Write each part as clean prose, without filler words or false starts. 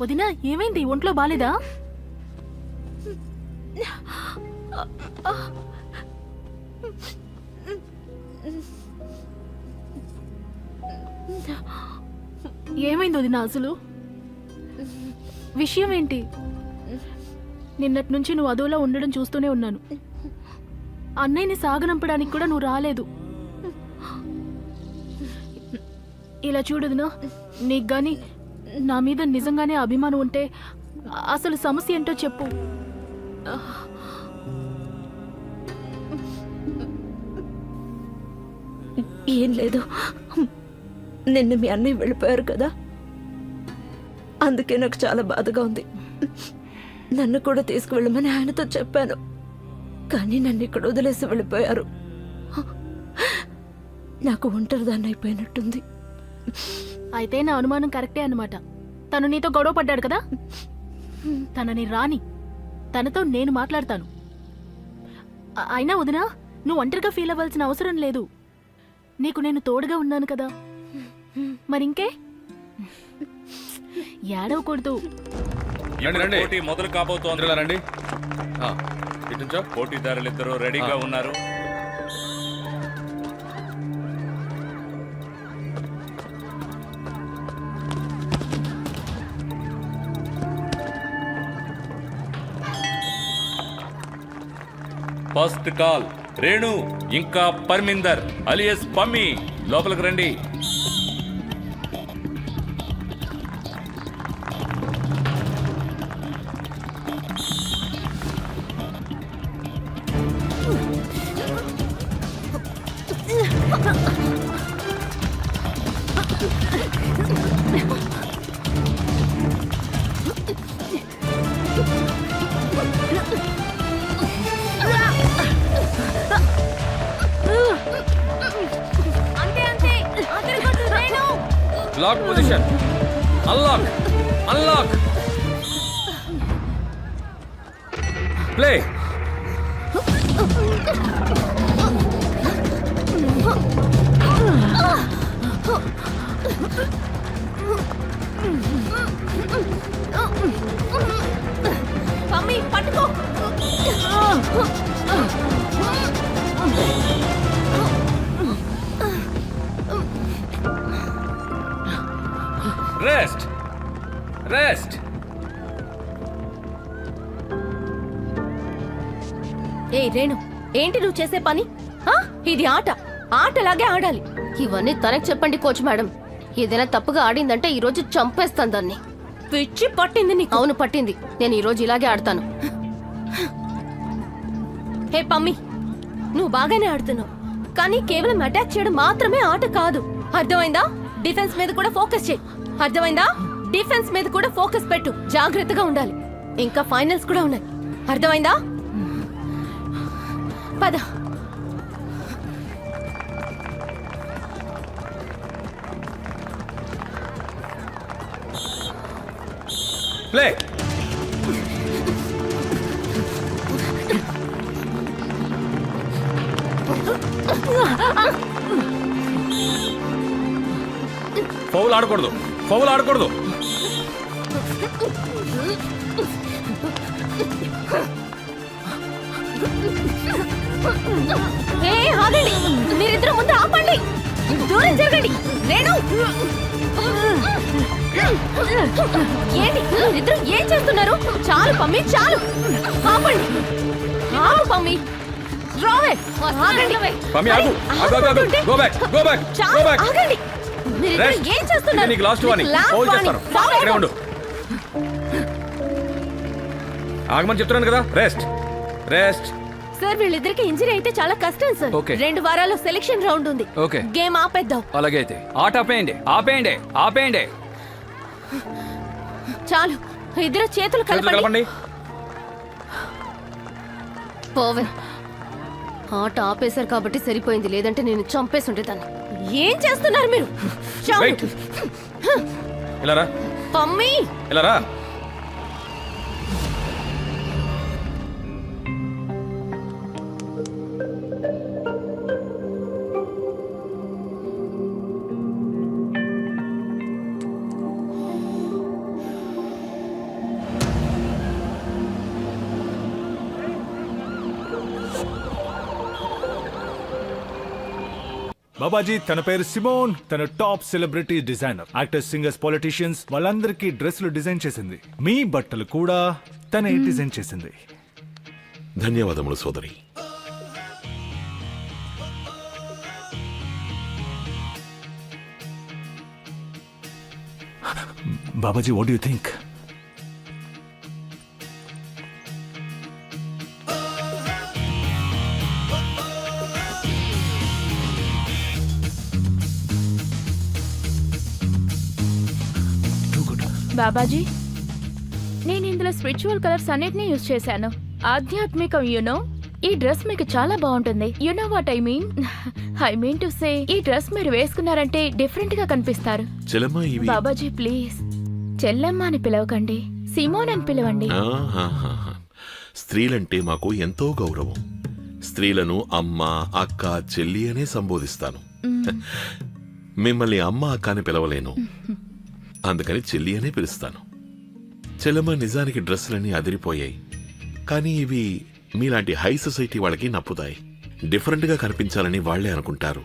వదినా, ఏమైంది? ఒంట్లో బాలేదా? ఏమైంది వదినా అసలు? విషయం ఏంటి? నిన్నటి నుంచి నువ్వు అదోలా ఉండడం చూస్తూనే ఉన్నాను. అన్నయ్యని సాగనంపడానికి కూడా నువ్వు రాలేదు. ఇలా చూడదునా, నీకు గాని నా మీద నిజంగానే అభిమానం ఉంటే అసలు సమస్య ఏంటో చెప్పు. ఏం లేదు, నిన్న మీ అన్నయ్య వెళ్ళిపోయారు కదా, అందుకే నాకు చాలా బాధగా ఉంది. నన్ను కూడా తీసుకువెళ్ళమని ఆయనతో చెప్పాను, కానీ నన్ను ఇక్కడ వదిలేసి వెళ్ళిపోయారు. నాకు ఒంటరిదాన్ని అయిపోయినట్టుంది. అయితే నా అనుమానం కరెక్టే అన్నమాట. తను నీతో గొడవ పడ్డాడు కదా, తనని రాని, తనతో నేను మాట్లాడతాను. అయినా వదినా, నువ్వు ఒంటరిగా ఫీల్ అవ్వాల్సిన అవసరం లేదు. నీకు నేను తోడుగా ఉన్నాను కదా, మరింకే ఏడవకూడదు. పోటీ మొదలు కాబోతోంది. రండి, పోటీదారులిద్దరూ రెడీగా ఉన్నారు. ఫస్ట్ కాల్ రేణు ఇంకా పర్మిందర్ అలియస్ పమ్మి, లోపలికి రండి. Lock position. Unlock. Unlock. Play. Mummy పట్టుకో. Rest. Rest. ఏ రేణు, ఏంటి నువ్వు చేసే పని? ఇది ఆట, ఆటలాగే ఆడాలి. ఇవన్నీ తనకు చెప్పండి కోచ్ మేడం. ఏదైనా తప్పుగా ఆడిందంటే ఈ రోజు చంపేస్తాను దాన్ని. పిచ్చి పట్టింది నీకు? అవును పట్టింది. నేను ఈ రోజు ఇలాగే ఆడతాను. హే పమ్మి, నువ్వు బాగానే ఆడుతున్నావు, కానీ కేవలం అటాక్ చేయడం మాత్రమే ఆట కాదు. అర్థమైందా? డిఫెన్స్ మీద కూడా ఫోకస్ చేయి. అర్థమైందా? డిఫెన్స్ మీద కూడా ఫోకస్ పెట్టు. జాగ్రత్తగా ఉండాలి. ఇంకా ఫైనల్స్ కూడా ఉన్నాయి. అర్థమైందా? పద. ప్లే. ఫౌల్ ఆడకూడదు, ఫౌల్ ఆడకూడదు. ఆగండి, మీరిద్దరు ముందు ఆపండి. దూరం జరగండి. రేణు, ఏంటి మీరిద్దరు ఏం చేస్తున్నారు? చాలు పమ్మి, చాలు. ఆపండి. ఆపు పమ్మి. రావే. ఆగండి. పమ్మి ఆగు. ఆగు ఆగు. Go back. Go back. Go back. ఆగండి. మీరిద్దరు ఏం చేస్తున్నారు? నీకు లాస్ట్ వార్నింగ్. ఫౌల్ చేస్తాను. ఇక్కడే ఉండు. ఆగమని చెప్తున్నాను కదా. రెస్ట్. రెస్ట్. సార్ వీళ్ళిద్దరికి ఇంజరీ అయితే చాలా కష్టం సార్. 2 వారాల్లో సెలక్షన్ రౌండ్ ఉంది. గేమ్ ఆపేద్దాం. అలాగే అయితే ఆట ఆపేయండి. ఆపేయండి. ఆపేయండి. చాలు, ఇద్దరు చేతులు కలపండి. పోవే. ఆట ఆపేశారు కాబట్టి సరిపోయింది, లేదంటే నేను చంపేసి ఉండేదాన్ని. ఏం చేస్తున్నారు మీరు చావు. వెయిట్ ఇలా రా పమ్మి ఇలా రా బాబాజీ తన పేరు సిమోన్. తన top celebrity designer. Actors, singers, politicians వాళ్ళందరికీ డ్రెస్సులు డిజైన్ చేసింది. మీ బట్టలు కూడా తనే డిజైన్ చేసింది. ధన్యవాదములు సోదరి. Babaji, what you think? Babaji, నేను ఇందులో స్పిరిచువల్ కలర్స్ అన్నిటినీ యూజ్ చేశాను. ఆధ్యాత్మికం యునో. ఈ డ్రెస్ మీకు చాలా బాగుంటుంది. You know what I mean to say, ఈ డ్రెస్ మీరు వేసుకున్నారంటే డిఫరెంట్ గా కనిపిస్తారు. చెల్లమ్మ ఇవి బాబాజీ ప్లీజ్ చెల్లమ్మ అని పిలవకండి, సిమోన్ అని పిలవండి. ఆహాహాహా. స్త్రీలంటే మాకు ఎంతో గౌరవం. స్త్రీలను అమ్మ, అక్క, చెల్లి అనే సంబోధిస్తాను. మిమ్మల్ని అమ్మ, అక్క అని పిలవలేను, అందుకని చెల్లి అనే పిలుస్తాను. చెల్లమ్మ, నిజానికి డ్రెస్సులన్నీ అదిరిపోయాయి, కానీ ఇవి మీలాంటి హై సొసైటీ వాళ్ళకి నప్పుతాయి. డిఫరెంట్గా కనిపించాలని వాళ్లే అనుకుంటారు,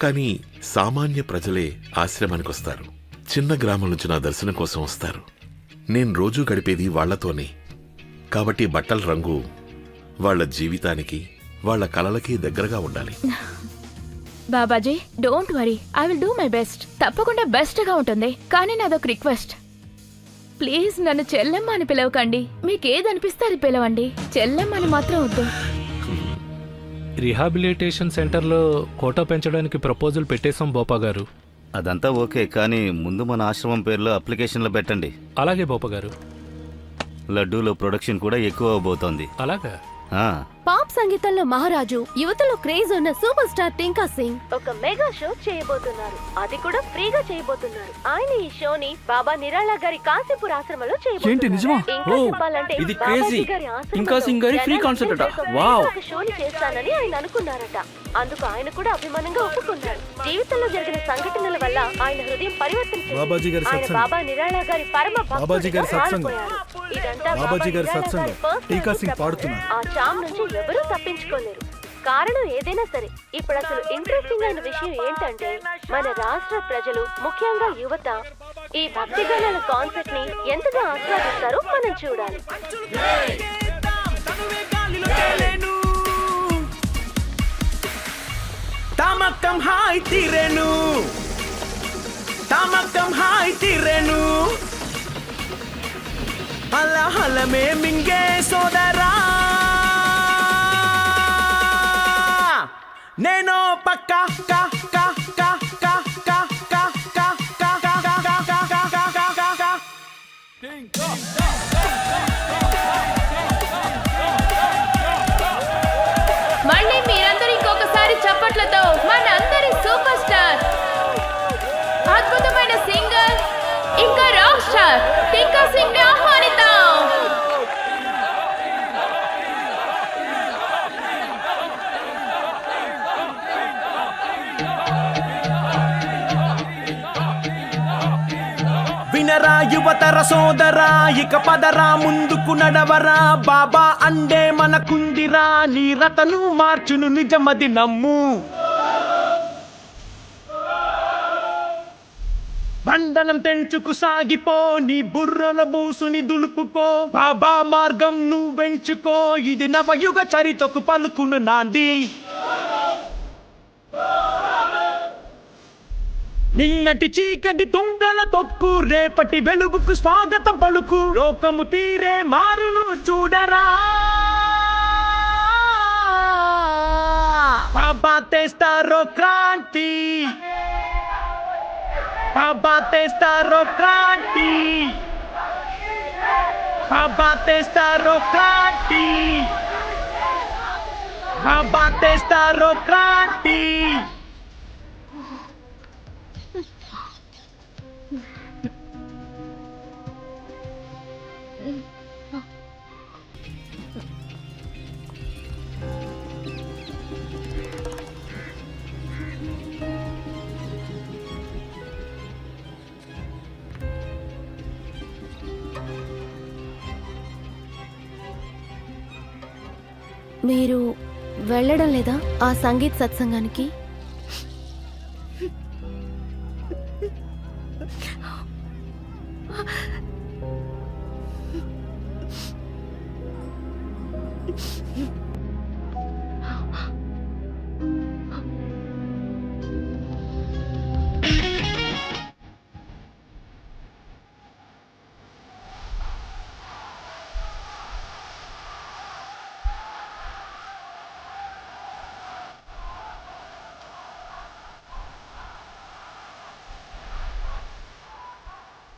కానీ సామాన్య ప్రజలే ఆశ్రమానికి వస్తారు. చిన్న గ్రామం నుంచి నా దర్శనం కోసం వస్తారు. నేను రోజూ గడిపేది వాళ్లతోనే, కాబట్టి బట్టల రంగు వాళ్ల జీవితానికి, వాళ్ల కలలకి దగ్గరగా ఉండాలి. Babaji don't worry, I will do my best. తప్పకుండా బెస్ట్ గా ఉంటుంది. కానీ నాదొక రిక్వెస్ట్, ప్లీజ్ నన్ను చెల్లెమ్మ అని పిలవకండి. మీకేది అనిపిస్తే అది పిలవండి, చెల్లెమ్మ అని మాత్రం వద్దు. రీహాబిలిటేషన్ సెంటర్లో కోటా పెంచడానికి ప్రపోజల్ పెట్టేశాం బోపా గారు. అదంతా ఓకే, కానీ ముందు మన ఆశ్రమం పేరులో అప్లికేషన్లో పెట్టండి. అలాగే బోపా గారు. లడ్డూలో ప్రొడక్షన్ కూడా ఎక్కువ అవబోతోంది. అలాగా? పాప్ సంగీతంలో మహారాజు, యువతలో క్రేజ్ ఉన్న సూపర్ స్టార్ టింకా సింగ్ ఒక మెగా షో చేయబోతున్నారు. అది కూడా ఫ్రీగా చేయబోతున్నారు. ఆయన ఈ షోని బాబా నిరాళ గారి కాశీపూర్ ఆశ్రమంలో చేయబోతున్నారు. నిజమా? ఇంకా ఓ, చెప్పాలంటే ఇది బాబాజీ crazy. గారి ఆశ్రమంలో టింకా సింగ్ గారి ఫ్రీ జనానికి కాన్సర్ట్ అట. ఒక వావ్. ఒక షోని చేస్తానని ఆయన అనుకున్నారట. అందుకు ఆయన కూడా అభిమానంగా ఒప్పుకున్నారు. జీవితంలో జరిగిన సంఘటనల వల్ల ఆయన హృదయం పరివర్తన బాబాజీ గారి చెందింది. ఆయన సత్సంగం. బాబా నిరాళ గారి పరమ బాబాజీ గారి భక్తుడిగా సత్సంగం. మారిపోయారు. ఇదంతా బాబాజీ గారి నిరాళ సత్సంగం. personal టీకా సింగ్ ప్రభావం. పాడుతున్నారు. ఆ చామ్ నుంచి ఎవరూ తప్పించుకోలేరు. కారణం ఏదైనా సరే, ఇప్పుడు అసలు ఇంట్రెస్టింగ్ అయిన విషయం ఏంటంటే, మన రాష్ట్ర ప్రజలు, ముఖ్యంగా యువత, ఈ భక్తి గణాల కాన్సెప్ట్ ని ఎంతగా ఆస్వాదిస్తారో మనం చూడాలి. తమకం హాయ్ తీరెను, తమకం హాయ్ తీరెను, అలా హలమే మింగే సోదరా, నేను పక్క కా కా కా కా కా కా కా కా కా కా కా కా కా కా కా. మళ్ళీ మీరందరూ ఇంకొకసారి చప్పట్లతో మన అందరి సూపర్ స్టార్, అద్భుతమైన సింగర్ ఇంకా రాక్ స్టార్ టింకా సింగ్ ని ఆహ్వానిద్దాం. వినరా యువతర సోదరా, ఇక పదరా ముందుకు నడవరా, బాబా అండే మనకుందిరా, నీ రతను మార్చును నిజమది నమ్ము. బంధనం తెంచుకు సాగిపో, నీ బుర్రల బూసుని దులుపుకో, బాబా మార్గం నువ్వెంచుకో, ఇది నవయుగ చరితకు పలుకును నాంది. నిన్నటి చీకటి తుంగల తొక్కు, రేపటి వెలుగుకు స్వాగతం పలుకు, లోకము తీరే మారును చూడరా, బాబా తెస్తారో క్రాంతి, బాబా తెస్తారో క్రాంతి, బాబా తెస్తారో క్రాంతి, బాబా తెస్తారో క్రాంతి. మీరు వెళ్ళడం లేదా ఆ సంగీత్ సత్సంగానికి?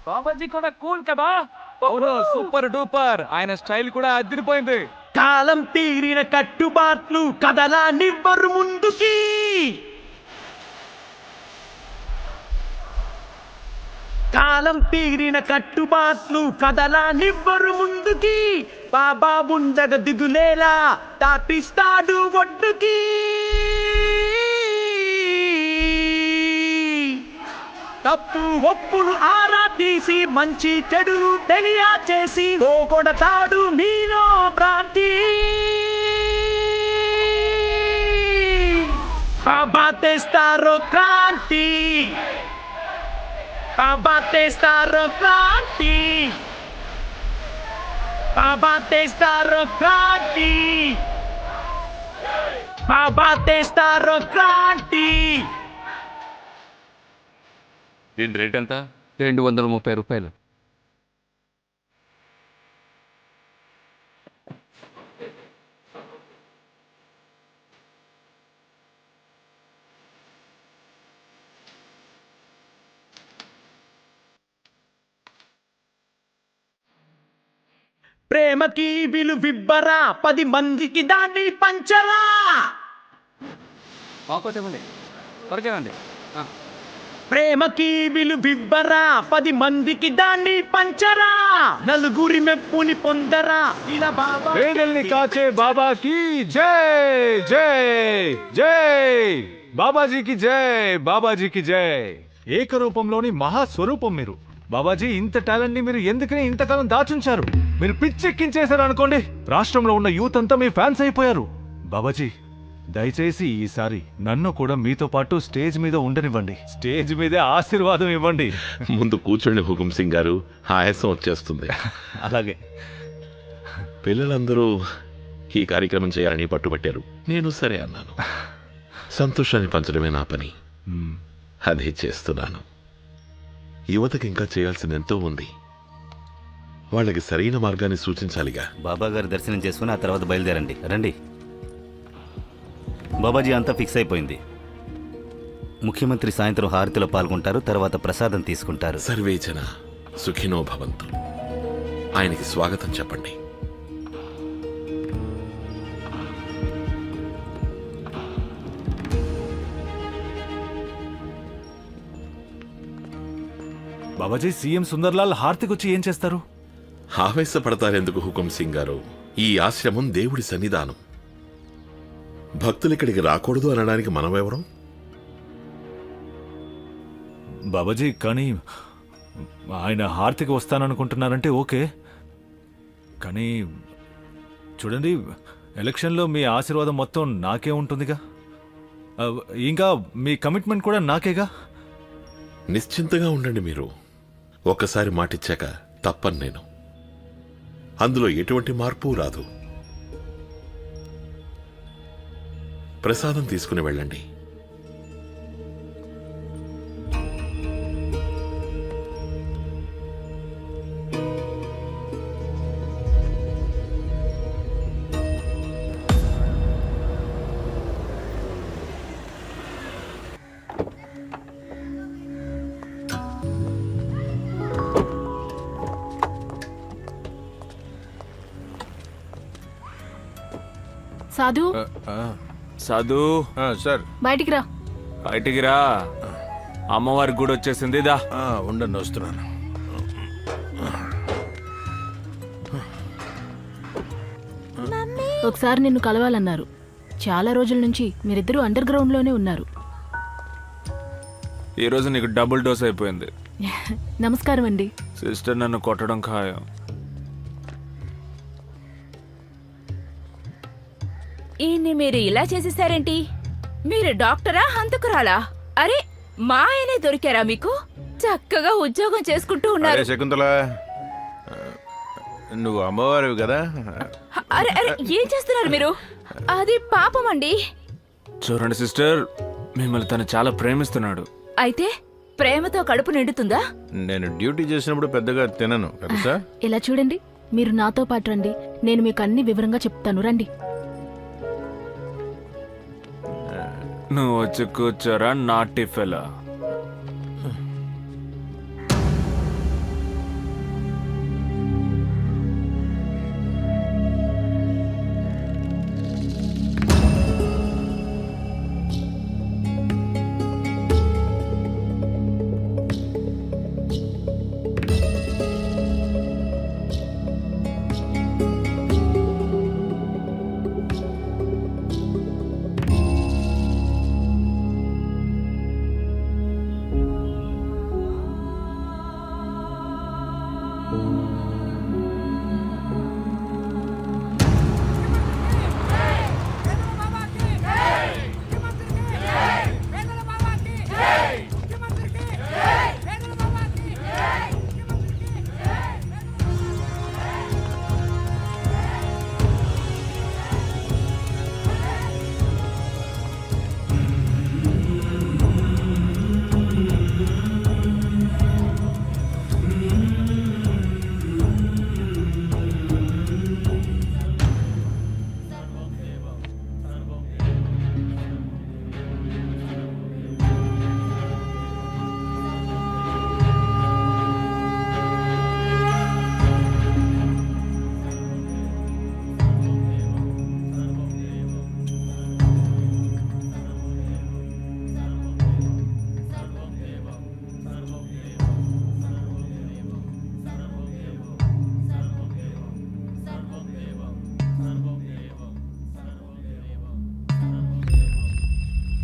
బాబాజీ కూడా కూల్ కదా. Super duper. ఆయన స్టైల్ కూడా అదిరిపోయింది. కాలం తీరిన కట్టుబాట్లు కదలా నివ్వరు ముందుకి. కాలం తీరిన కట్టుబాట్లు కదలా నివ్వరు ముందుకి. బాబా ఉండగ దిగులేలా దాటిస్తాడు ఒడ్డుకి. తప్పు ఒప్పులు ఆరా తీసి మంచి చెడు తెలియచేసి పోగొడతాడు మీలో భ్రాంతి. బాబా తెస్తారో క్రాంతి. బాబా తెస్తారో క్రాంతి. బాబా తెస్తారో క్రాంతి. బాబా తెస్తారో క్రాంతి. దీని రేట్ ఎంత? 230 రూపాయలు. ప్రేమకి విలువిబ్బరా 10 మందికి దాన్ని పంచరా. త్వరగా ప్రేమకి విలువిబ్బరా 10 మందికి దాన్ని పంచరా. నలుగురి మెప్పుని పొందరా ఇలా బాబా. పేదల్ని కాచే బాబాకి జై జై జై. బాబాజీకి జై. బాబాజీకి జై. ఏకరూపంలోని మహాస్వరూపం మీరు. బాబాజీ, ఇంత టాలెంట్ ని మీరు ఎందుకని ఇంతకాలం దాచుంచారు? మీరు పిచ్చెక్కించేశారు అనుకోండి. రాష్ట్రంలో ఉన్న యూత్ అంతా మీ ఫ్యాన్స్ అయిపోయారు. బాబాజీ, దయచేసి ఈసారి నన్ను కూడా మీతో పాటు స్టేజ్ మీద ఉండనివ్వండి. స్టేజ్ మీదే ఆశీర్వాదం ఇవ్వండి. ముందు కూర్చోండి హుకుం సింగ్ గారు, ఆయాసం వచ్చేస్తుంది. అలాగే. పిల్లలందరూ ఈ కార్యక్రమం చేయాలని పట్టుబట్టారు. నేను సరే అన్నాను. సంతోషాన్ని పంచడమే నా పని. అదే చేస్తున్నాను. యువతకి ఇంకా చేయాల్సిన ఎంతో ఉంది. వాళ్ళకి సరైన మార్గాన్ని సూచించాలిగా. బాబా గారి దర్శనం చేసుకుని ఆ తర్వాత బయలుదేరండి. రండి. బాబాజీ అంతా ఫిక్స్ అయిపోయింది. ముఖ్యమంత్రి సాయంత్రం హారతిలో పాల్గొంటారు, తర్వాత ప్రసాదం తీసుకుంటారు. సర్వేజన సుఖినో భవంతు. ఆయనకి స్వాగతం చెప్పండి. బాబాజీ, సీఎం సుందర్లాల్ హారతికి వచ్చి ఏం చేస్తారు? ఆవేశపడతారెందుకు హుకుం సింగ్ గారు? ఈ ఆశ్రమం దేవుడి సన్నిధానం. భక్తులు ఇక్కడికి రాకూడదు అనడానికి మనమెవరం? బాబాజీ, కానీ ఆయన హారతికి వస్తాననుకుంటున్నారంటే ఓకే. కానీ చూడండి, ఎలక్షన్లో మీ ఆశీర్వాదం మొత్తం నాకే ఉంటుందిగా. ఇంకా మీ కమిట్మెంట్ కూడా నాకేగా. నిశ్చింతగా ఉండండి. మీరు ఒక్కసారి మాటిచ్చాక తప్పను నేను. అందులో ఎటువంటి మార్పు రాదు. ప్రసాదం తీసుకుని వెళ్ళండి. సాధు, సాధు సార్, బయటికి రా. బయటికి రా. అమ్మవారి గుడి వచ్చేసింది. దా ఉండండి, వస్తున్నాను. ఒకసారి నిన్ను కలవాలన్నారు. చాలా రోజుల నుంచి మీరిద్దరూ అండర్ గ్రౌండ్ లోనే ఉన్నారు. ఈరోజు నీకు డబుల్ డోస్ అయిపోయింది. నమస్కారం అండి. సిస్టర్ నన్ను కొట్టడం ఖాయం. ఈయన్ని మీరు ఇలా చేసేసారేంటి? మీరు డాక్టరా హంతకురాలా? అరే మా ఆయనే దొరికారా మీకు? చక్కగా ఉద్యోగం చేసుకుంటూ ఉన్నారు. శకుంతల, నువ్వు అమ్మవారివి కదా? అరే అరే ఏం చేస్తున్నారు మీరు? అది పాపం అండి. చూడండి సిస్టర్, మిమ్మల్ని తను చాలా ప్రేమిస్తున్నాడు. అయితే ప్రేమతో కడుపు నిండుతుందా? నేను డ్యూటీ చేసినప్పుడు పెద్దగా తినను కదా సార్. ఇలా చూడండి, మీరు నాతో పాటు రండి, నేను మీకు అన్ని వివరంగా చెప్తాను. రండి. నువ్వు వచ్చి కూర్చోరా నాటి ఫెలా.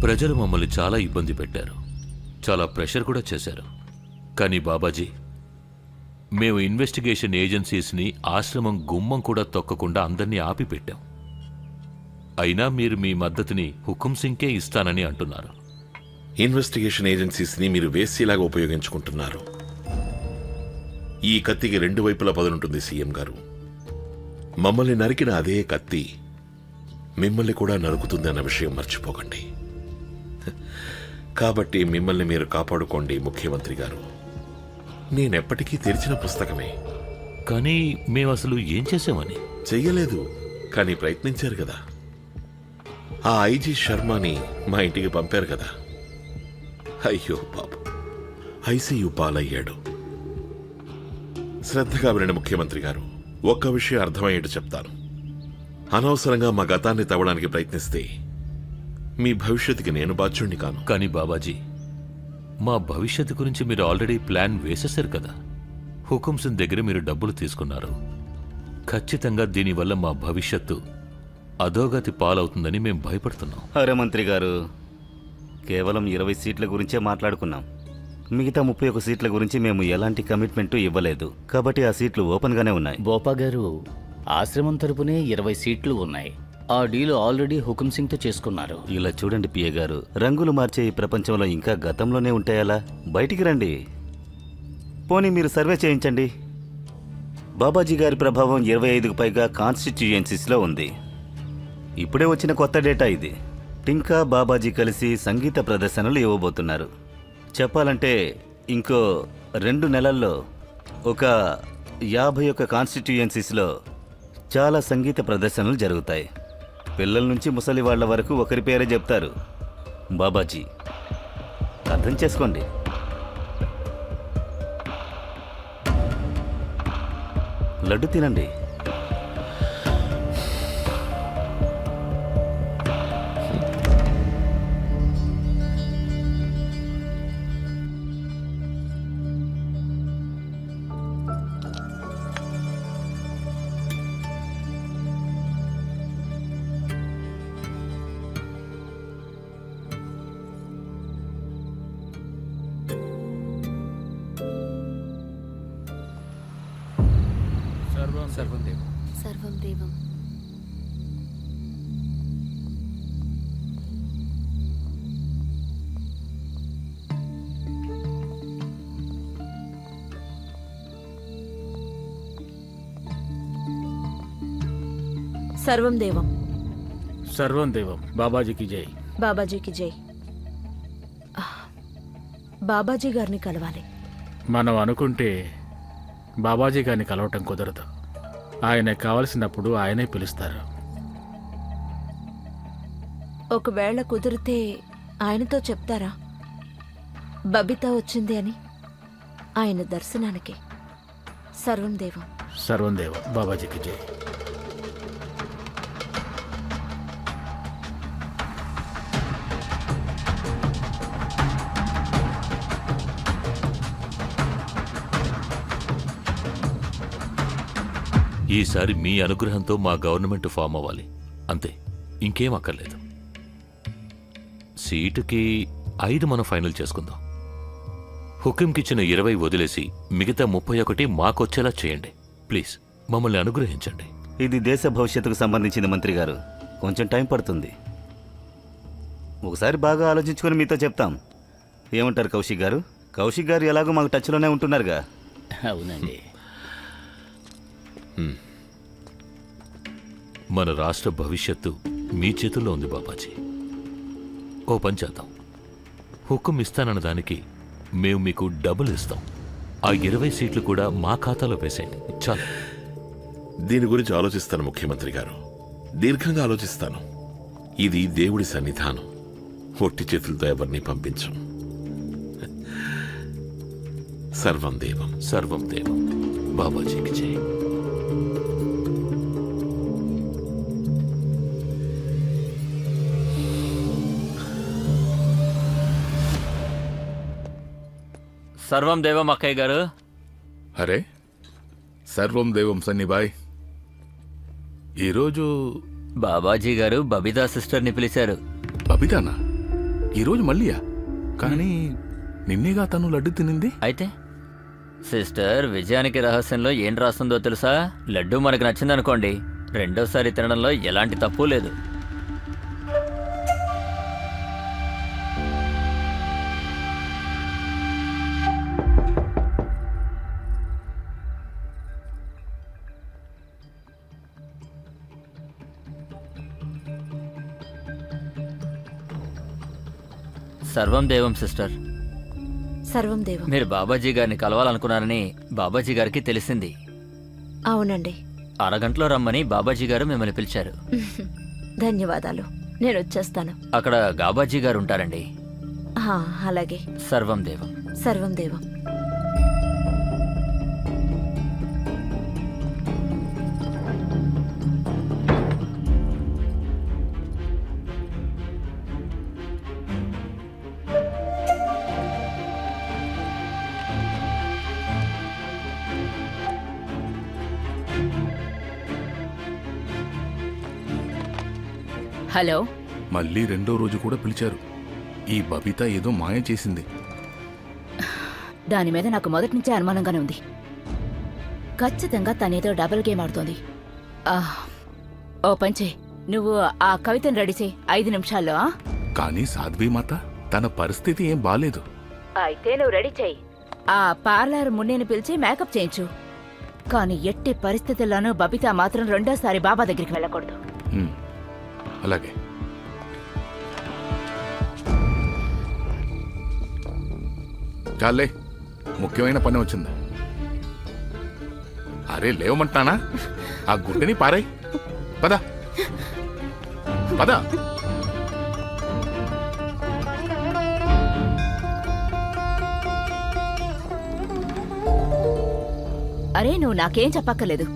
ప్రజలు మమ్మల్ని చాలా ఇబ్బంది పెట్టారు, చాలా ప్రెషర్ కూడా చేశారు. కానీ బాబాజీ, మేము ఇన్వెస్టిగేషన్ ఏజెన్సీస్ని ఆశ్రమం గుమ్మం కూడా తొక్కకుండా అందరినీ ఆపిపెట్టాం. అయినా మీరు మీ మద్దతుని హుకుం సింగ్కే ఇస్తానని అంటున్నారు. ఇన్వెస్టిగేషన్ ఏజెన్సీస్ని మీరు వేస్యలాగా ఉపయోగించుకుంటున్నారు. ఈ కత్తికి రెండు వైపులా పదునుంటుంది సీఎం గారు. మమ్మల్ని నరికిన అదే కత్తి మిమ్మల్ని కూడా నరుకుతుంది అన్న విషయం మర్చిపోకండి. కాబట్టి మిమ్మల్ని మీరు కాపాడుకోండి ముఖ్యమంత్రి గారు. నేనెప్పటికీ తెరిచిన పుస్తకమే. కానీ మేము అసలు ఏం చేసామని? చెయ్యలేదు, కానీ ప్రయత్నించారు కదా. ఆ ఐజీ శర్మని మా ఇంటికి పంపారు కదా. అయ్యో పాపం, ఐసీయూ పాలయ్యాడు. శ్రద్ధగా వినండి ముఖ్యమంత్రి గారు, ఒక్క విషయం అర్థమయ్యేట్టు చెప్తాను. అనవసరంగా మా గతాన్ని తవ్వడానికి ప్రయత్నిస్తే మీ భవిష్యత్తుకి నేను బాధ్యుణ్ణి కాను. కానీ బాబాజీ, మా భవిష్యత్తు గురించి మీరు ఆల్రెడీ ప్లాన్ వేసేశారు కదా. హుకుం సింగ్ దగ్గర మీరు డబ్బులు తీసుకున్నారు. ఖచ్చితంగా దీనివల్ల మా భవిష్యత్తు అధోగతి పాలవుతుందని మేము భయపడుతున్నాం. అరే మంత్రి గారు, కేవలం 20 సీట్ల గురించే మాట్లాడుకున్నాం. మిగతా 31 సీట్ల గురించి మేము ఎలాంటి కమిట్మెంట్ ఇవ్వలేదు. కాబట్టి ఆ సీట్లు ఓపెన్గానే ఉన్నాయి. బోపా గారు, ఆశ్రమం తరపునే 20 సీట్లు ఉన్నాయి. ఆ డీల్ ఆల్రెడీ హుకుం సింగ్తో చేసుకున్నారు. ఇలా చూడండి పిఏ గారు, రంగులు మార్చే ఈ ప్రపంచంలో ఇంకా గతంలోనే ఉంటాయలా? బయటికి రండి. పోనీ మీరు సర్వే చేయించండి. బాబాజీ గారి ప్రభావం 25కు పైగా కాన్స్టిట్యూయెన్సీస్లో ఉంది. ఇప్పుడే వచ్చిన కొత్త డేటా ఇది. టింకా బాబాజీ కలిసి సంగీత ప్రదర్శనలు ఇవ్వబోతున్నారు. చెప్పాలంటే ఇంకో 2 నెలల్లో ఒక 51 కాన్స్టిట్యూయెన్సీస్లో చాలా సంగీత ప్రదర్శనలు జరుగుతాయి. పిల్లల నుంచి ముసలి వాళ్ళ వరకు ఒకరి పేరే చెప్తారు, బాబాజీ. అర్థం చేసుకోండి. లడ్డు తినండి. సర్వం దేవం. సర్వం దేవం. సర్వం దేవం బాబాజీకి జై. బాబాజీకి జై. బాబాజీ గారిని కలవాలి. మనం అనుకుంటే బాబాజీ గారిని కలవటం కుదరదు. ఆయన కావలసినప్పుడు ఆయనే పిలుస్తారు. ఒకవేళ కుదిరితే ఆయనతో చెప్తారా బబిత వచ్చింది అని? ఆయన దర్శనానికి. సర్వం దేవం. సర్వం దేవం బాబాజీకి జై. ఈసారి మీ అనుగ్రహంతో మా గవర్నమెంట్ ఫామ్ అవ్వాలి, అంతే, ఇంకేం అక్కర్లేదు. సీటుకి 5 మనం ఫైనల్ చేసుకుందాం. హుకింకిచ్చిన 20 వదిలేసి మిగతా 31 మాకొచ్చేలా చేయండి. ప్లీజ్ మమ్మల్ని అనుగ్రహించండి. ఇది దేశ భవిష్యత్తుకు సంబంధించింది మంత్రి గారు. కొంచెం టైం పడుతుంది. ఒకసారి బాగా ఆలోచించుకొని మీతో చెప్తాం. ఏమంటారు కౌశిక్ గారు? కౌశిక్ గారు ఎలాగో మాకు టచ్లోనే ఉంటున్నారుగా. అవునండి. మన రాష్ట్ర భవిష్యత్తు మీ చేతుల్లో ఉంది బాబాజీ. ఓ పని చేద్దాం, హుకుం ఇస్తానన్న దానికి మేము మీకు డబుల్ ఇస్తాం. ఆ 20 సీట్లు కూడా మా ఖాతాలో వేసేయండి చాలు. దీని గురించి ఆలోచిస్తాను ముఖ్యమంత్రి గారు, దీర్ఘంగా ఆలోచిస్తాను. ఇది దేవుడి సన్నిధానం, ఒట్టి చేతులతో ఎవరిని పంపించం. సర్వం దేవం. సర్వం దేవం బాబాజీకి జై. సర్వం దేవం అక్కయ్య గారు. అరే సర్వం దేవం సన్నిబాయ్. ఈరోజు బాబాజీ గారు బబితా సిస్టర్ని పిలిచారు. బబితానా? ఈరోజు మళ్ళీయా? కానీ నిన్నేగా తను లడ్డు తినింది. అయితే సిస్టర్ విజయానికి రహస్యంలో ఏం రాస్తుందో తెలుసా? లడ్డు మనకు నచ్చిందనుకోండి, రెండోసారి తినడంలో ఎలాంటి తప్పు లేదు. సర్వం దేవం సిస్టర్. సర్వం దేవం. మీరు బాబాజీ గారిని కలవాలనుకున్నారని బాబాజీ గారికి తెలిసింది. అవునండి. అరగంటలో రమ్మని బాబాజీ గారు మిమ్మల్ని పిలిచారు. ధన్యవాదాలు. నేను వచ్చేస్తాను. అక్కడ బాబాజీ గారు ఉంటారండి. అలాగే. సర్వం దేవం. సర్వం దేవం. హలో. మళ్ళీ రెండో రోజు కూడా పిలిచారు. ఈ బబిత ఏదో మాయ చేసింది. దాని మీద నాకు మొదటి నుంచే అనుమానంగానే ఉంది. ఖచ్చితంగా తనేదో డబుల్ గేమ్ ఆడుతోంది. ఓ పంచే, నువ్వు ఆ కవితను రెడీ చేయి 5 నిమిషాల్లో. కానీ సాధ్వి మాత తన పరిస్థితి ఏం బాలేదు. అయితే నువ్వు రెడీ చేయి. ఆ పార్లర్ మున్నేని పిలిచి మేకప్ చేయించు. కానీ ఎట్టి పరిస్థితుల్లోనూ బబిత మాత్రం రెండోసారి బాబా దగ్గరికి వెళ్ళకూడదు. అలాగే. చాలే, ముఖ్యమైన పని వచ్చింది. అరే లేవమంటానా? ఆ గుడ్డని పారాయి. పద పద. అరే నువ్వు నాకేం చెప్పక్కర్లేదు.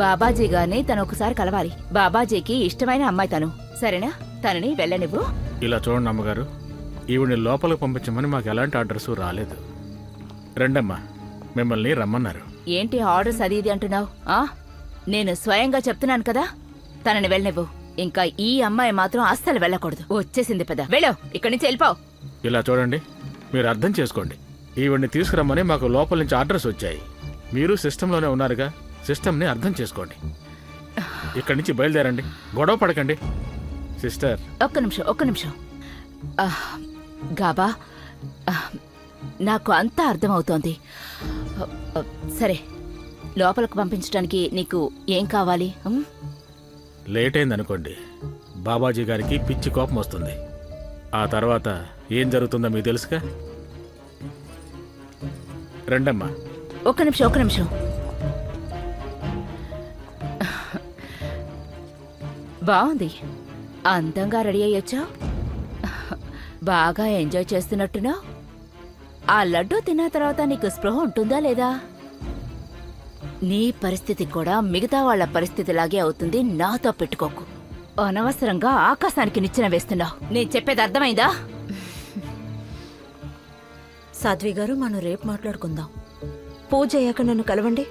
బాబాజీ గారిని తను ఒకసారి కలవాలి. బాబాజీకి ఇష్టమైన అమ్మాయి తను. సరేనా? తనని వెళ్ళనివ్వు. ఇలా చూడండి అమ్మగారు, ఈవిని లోపలికి పంపించమని మాకు ఎలాంటి ఆర్డర్స్ రాలేదు. రండమ్మా, మిమ్మల్ని రమ్మన్నారు. ఏంటి ఆర్డర్స్ అది ఇది అంటున్నావు? నేను స్వయంగా చెప్తున్నాను కదా, తనని వెళ్ళనివ్వు. ఇంకా ఈ అమ్మాయి మాత్రం అస్సలు వెళ్ళకూడదు. వచ్చేసింది పెద్ద. వెళ్ళావు, ఇక్కడి నుంచి వెళ్ళిపోవు. ఇలా చూడండి, మీరు అర్థం చేసుకోండి. ఈవిడ్ని తీసుకురమ్మని మాకు లోపల నుంచి ఆర్డర్స్ వచ్చాయి. మీరు సిస్టంలోనే ఉన్నారుగా, సిస్టమ్ని అర్థం చేసుకోండి. ఇక్కడి నుంచి బయలుదేరండి, గొడవ పడకండి. సిస్టర్ ఒక్క నిమిషం. గాబా, నాకు అంతా అర్థమవుతోంది. సరే, లోపలికి పంపించడానికి నీకు ఏం కావాలి? లేట్ అయిందనుకోండి బాబాజీ గారికి పిచ్చి కోపం వస్తుంది. ఆ తర్వాత ఏం జరుగుతుందో మీకు తెలుసుగా. రండమ్మా. ఒక్క నిమిషం. బాగుంది, అందంగా రెడీ అయ్యొచ్చా? బాగా ఎంజాయ్ చేస్తున్నట్టునా? ఆ లడ్డూ తిన్న తర్వాత నీకు స్పృహ ఉంటుందా లేదా? నీ పరిస్థితి కూడా మిగతా వాళ్ళ పరిస్థితిలాగే అవుతుంది. నాతో పెట్టుకోకు. అనవసరంగా ఆకాశానికి నిచ్చెన వేస్తున్నావు. నేను చెప్పేది అర్థమైందా? సాధ్వి గారు, మనం రేపు మాట్లాడుకుందాం. పూజ అయ్యాక నన్ను కలవండి.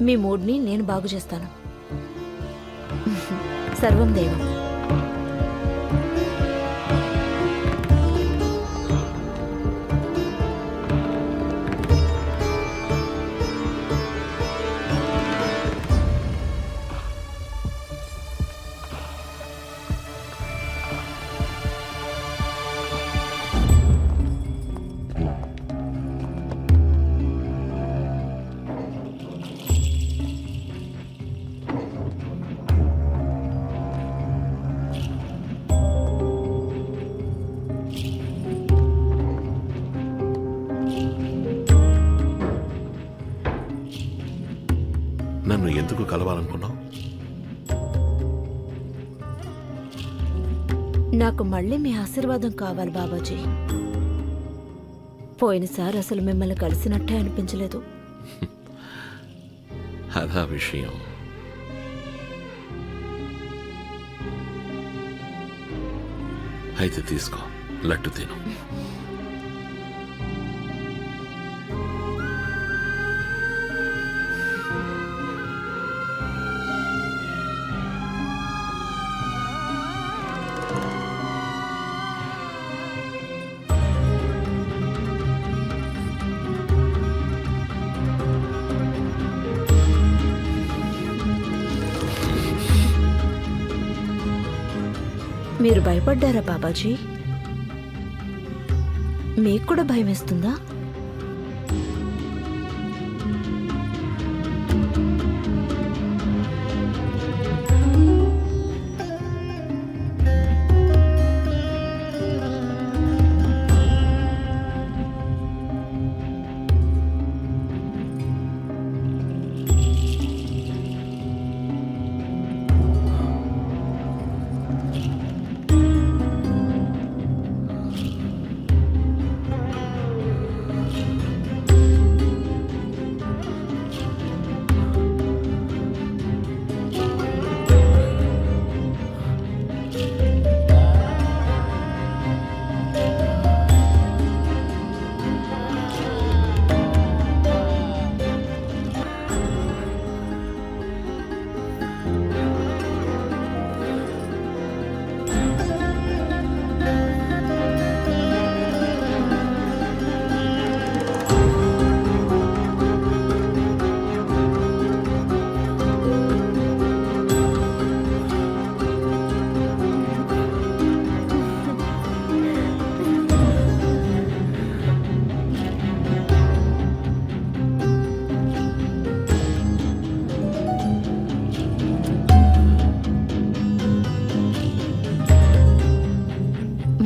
మీ మూడ్ని నేను బాగు చేస్తాను. సర్వం దేవం. నన్ను ఎందుకు కలవాలనుకున్నావు? నాకు మళ్ళీ మీ ఆశీర్వాదం కావాలి బాబాజీ. పోయినసారి అసలు మిమ్మల్ని కలిసినట్టే అనిపించలేదు. అదా విషయం. అయితే తీసుకో, లడ్డు తిను. మీరు భయపడ్డారా బాబాజీ? మీకు కూడా భయం వేస్తుందా?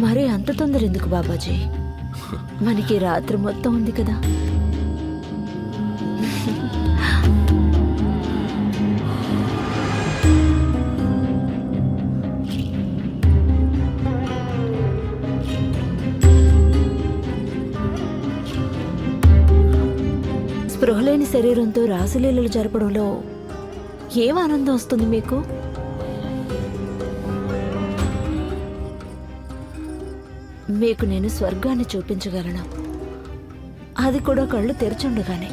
మరి అంత తొందర ఎందుకు బాబాజీ? మనకి రాత్రి మొత్తం ఉంది కదా. స్పృహలేని శరీరంతో రాసలీలలు జరపడంలో ఏం ఆనందం వస్తుంది మీకు? మీకు నేను స్వర్గాన్ని చూపించగలను, అది కూడా కళ్ళు తెరచుండగానే.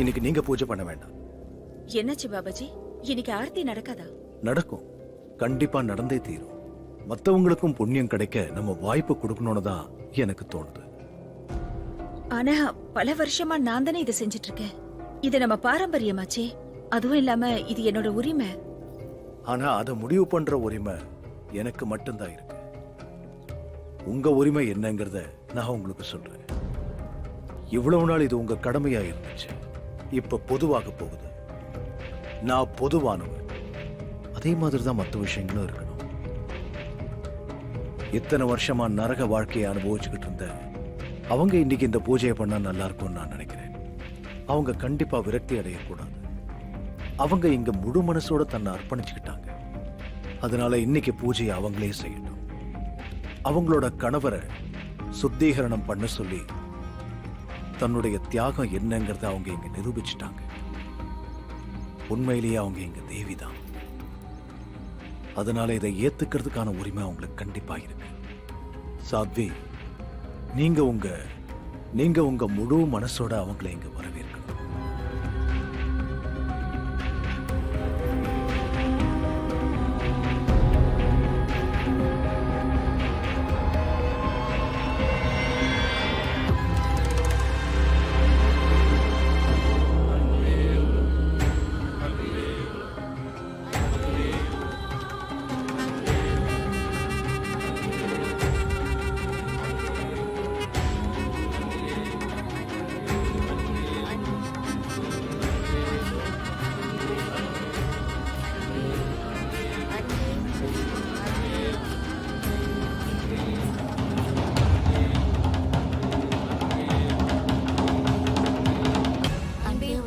இன்னைக்கு நீங்க பூஜை பண்ண வேண்டாம். என்னாச்சு பாபாஜி? இன்னைக்கு ஆர்த்தி நடக்காதா? நடக்கும், கண்டிப்பா நடந்தே தீரும். மத்தவங்களுக்கும் புண்ணியம் கிடைக்க நம்ம வாய்ப்பு கொடுக்கணும்னு தான் எனக்கு தோணுது. ஆனா பல வருஷமா நான் தானே இதை செஞ்சுட்டு இருக்கேன். இது நம்ம பாரம்பரியமாச்சே. அதுவும் இல்லாம இது என்னோட உரிமை. ஆனா அதை முடிவு பண்ற உரிமை எனக்கு மட்டும்தான் இருக்கு. உங்க உரிமை என்னங்கறத நான் உங்களுக்கு சொல்றேன். இவ்வளவு நாள் இது உங்க கடமையா இருந்துச்சு, இப்ப பொதுவாக போகுது. நான் பொதுவானவன், அதே மாதிரி தான் மற்ற விஷயங்களும் இருக்கணும். இத்தனை வருஷமா நரக வாழ்க்கையை அனுபவிச்சுக்கிட்டு இருந்த அவங்க இன்னைக்கு இந்த பூஜையை பண்ணா நல்லா இருக்கும்னு நான் நினைக்கிறேன். அவங்க கண்டிப்பா விரக்தி அடையக்கூடாது. அவங்க இங்க முழு மனசோட தன்னை அர்ப்பணிச்சுக்கிட்டாங்க. அதனால இன்னைக்கு பூஜையை அவங்களே செய்யட்டும். அவங்களோட கணவரை சுத்திகரணம் பண்ண சொல்லி தன்னுடைய தியாகம் என்னங்கிறத அவங்க இங்க நிரூபிச்சுட்டாங்க. உண்மையிலேயே அவங்க இங்க தேவிதான். அதனால இதை ஏத்துக்கிறதுக்கான உரிமை அவங்களுக்கு கண்டிப்பா இருக்கு. சாத்வி, நீங்க உங்க முழு மனசோட அவங்களை இங்க வரவேற்கணும்.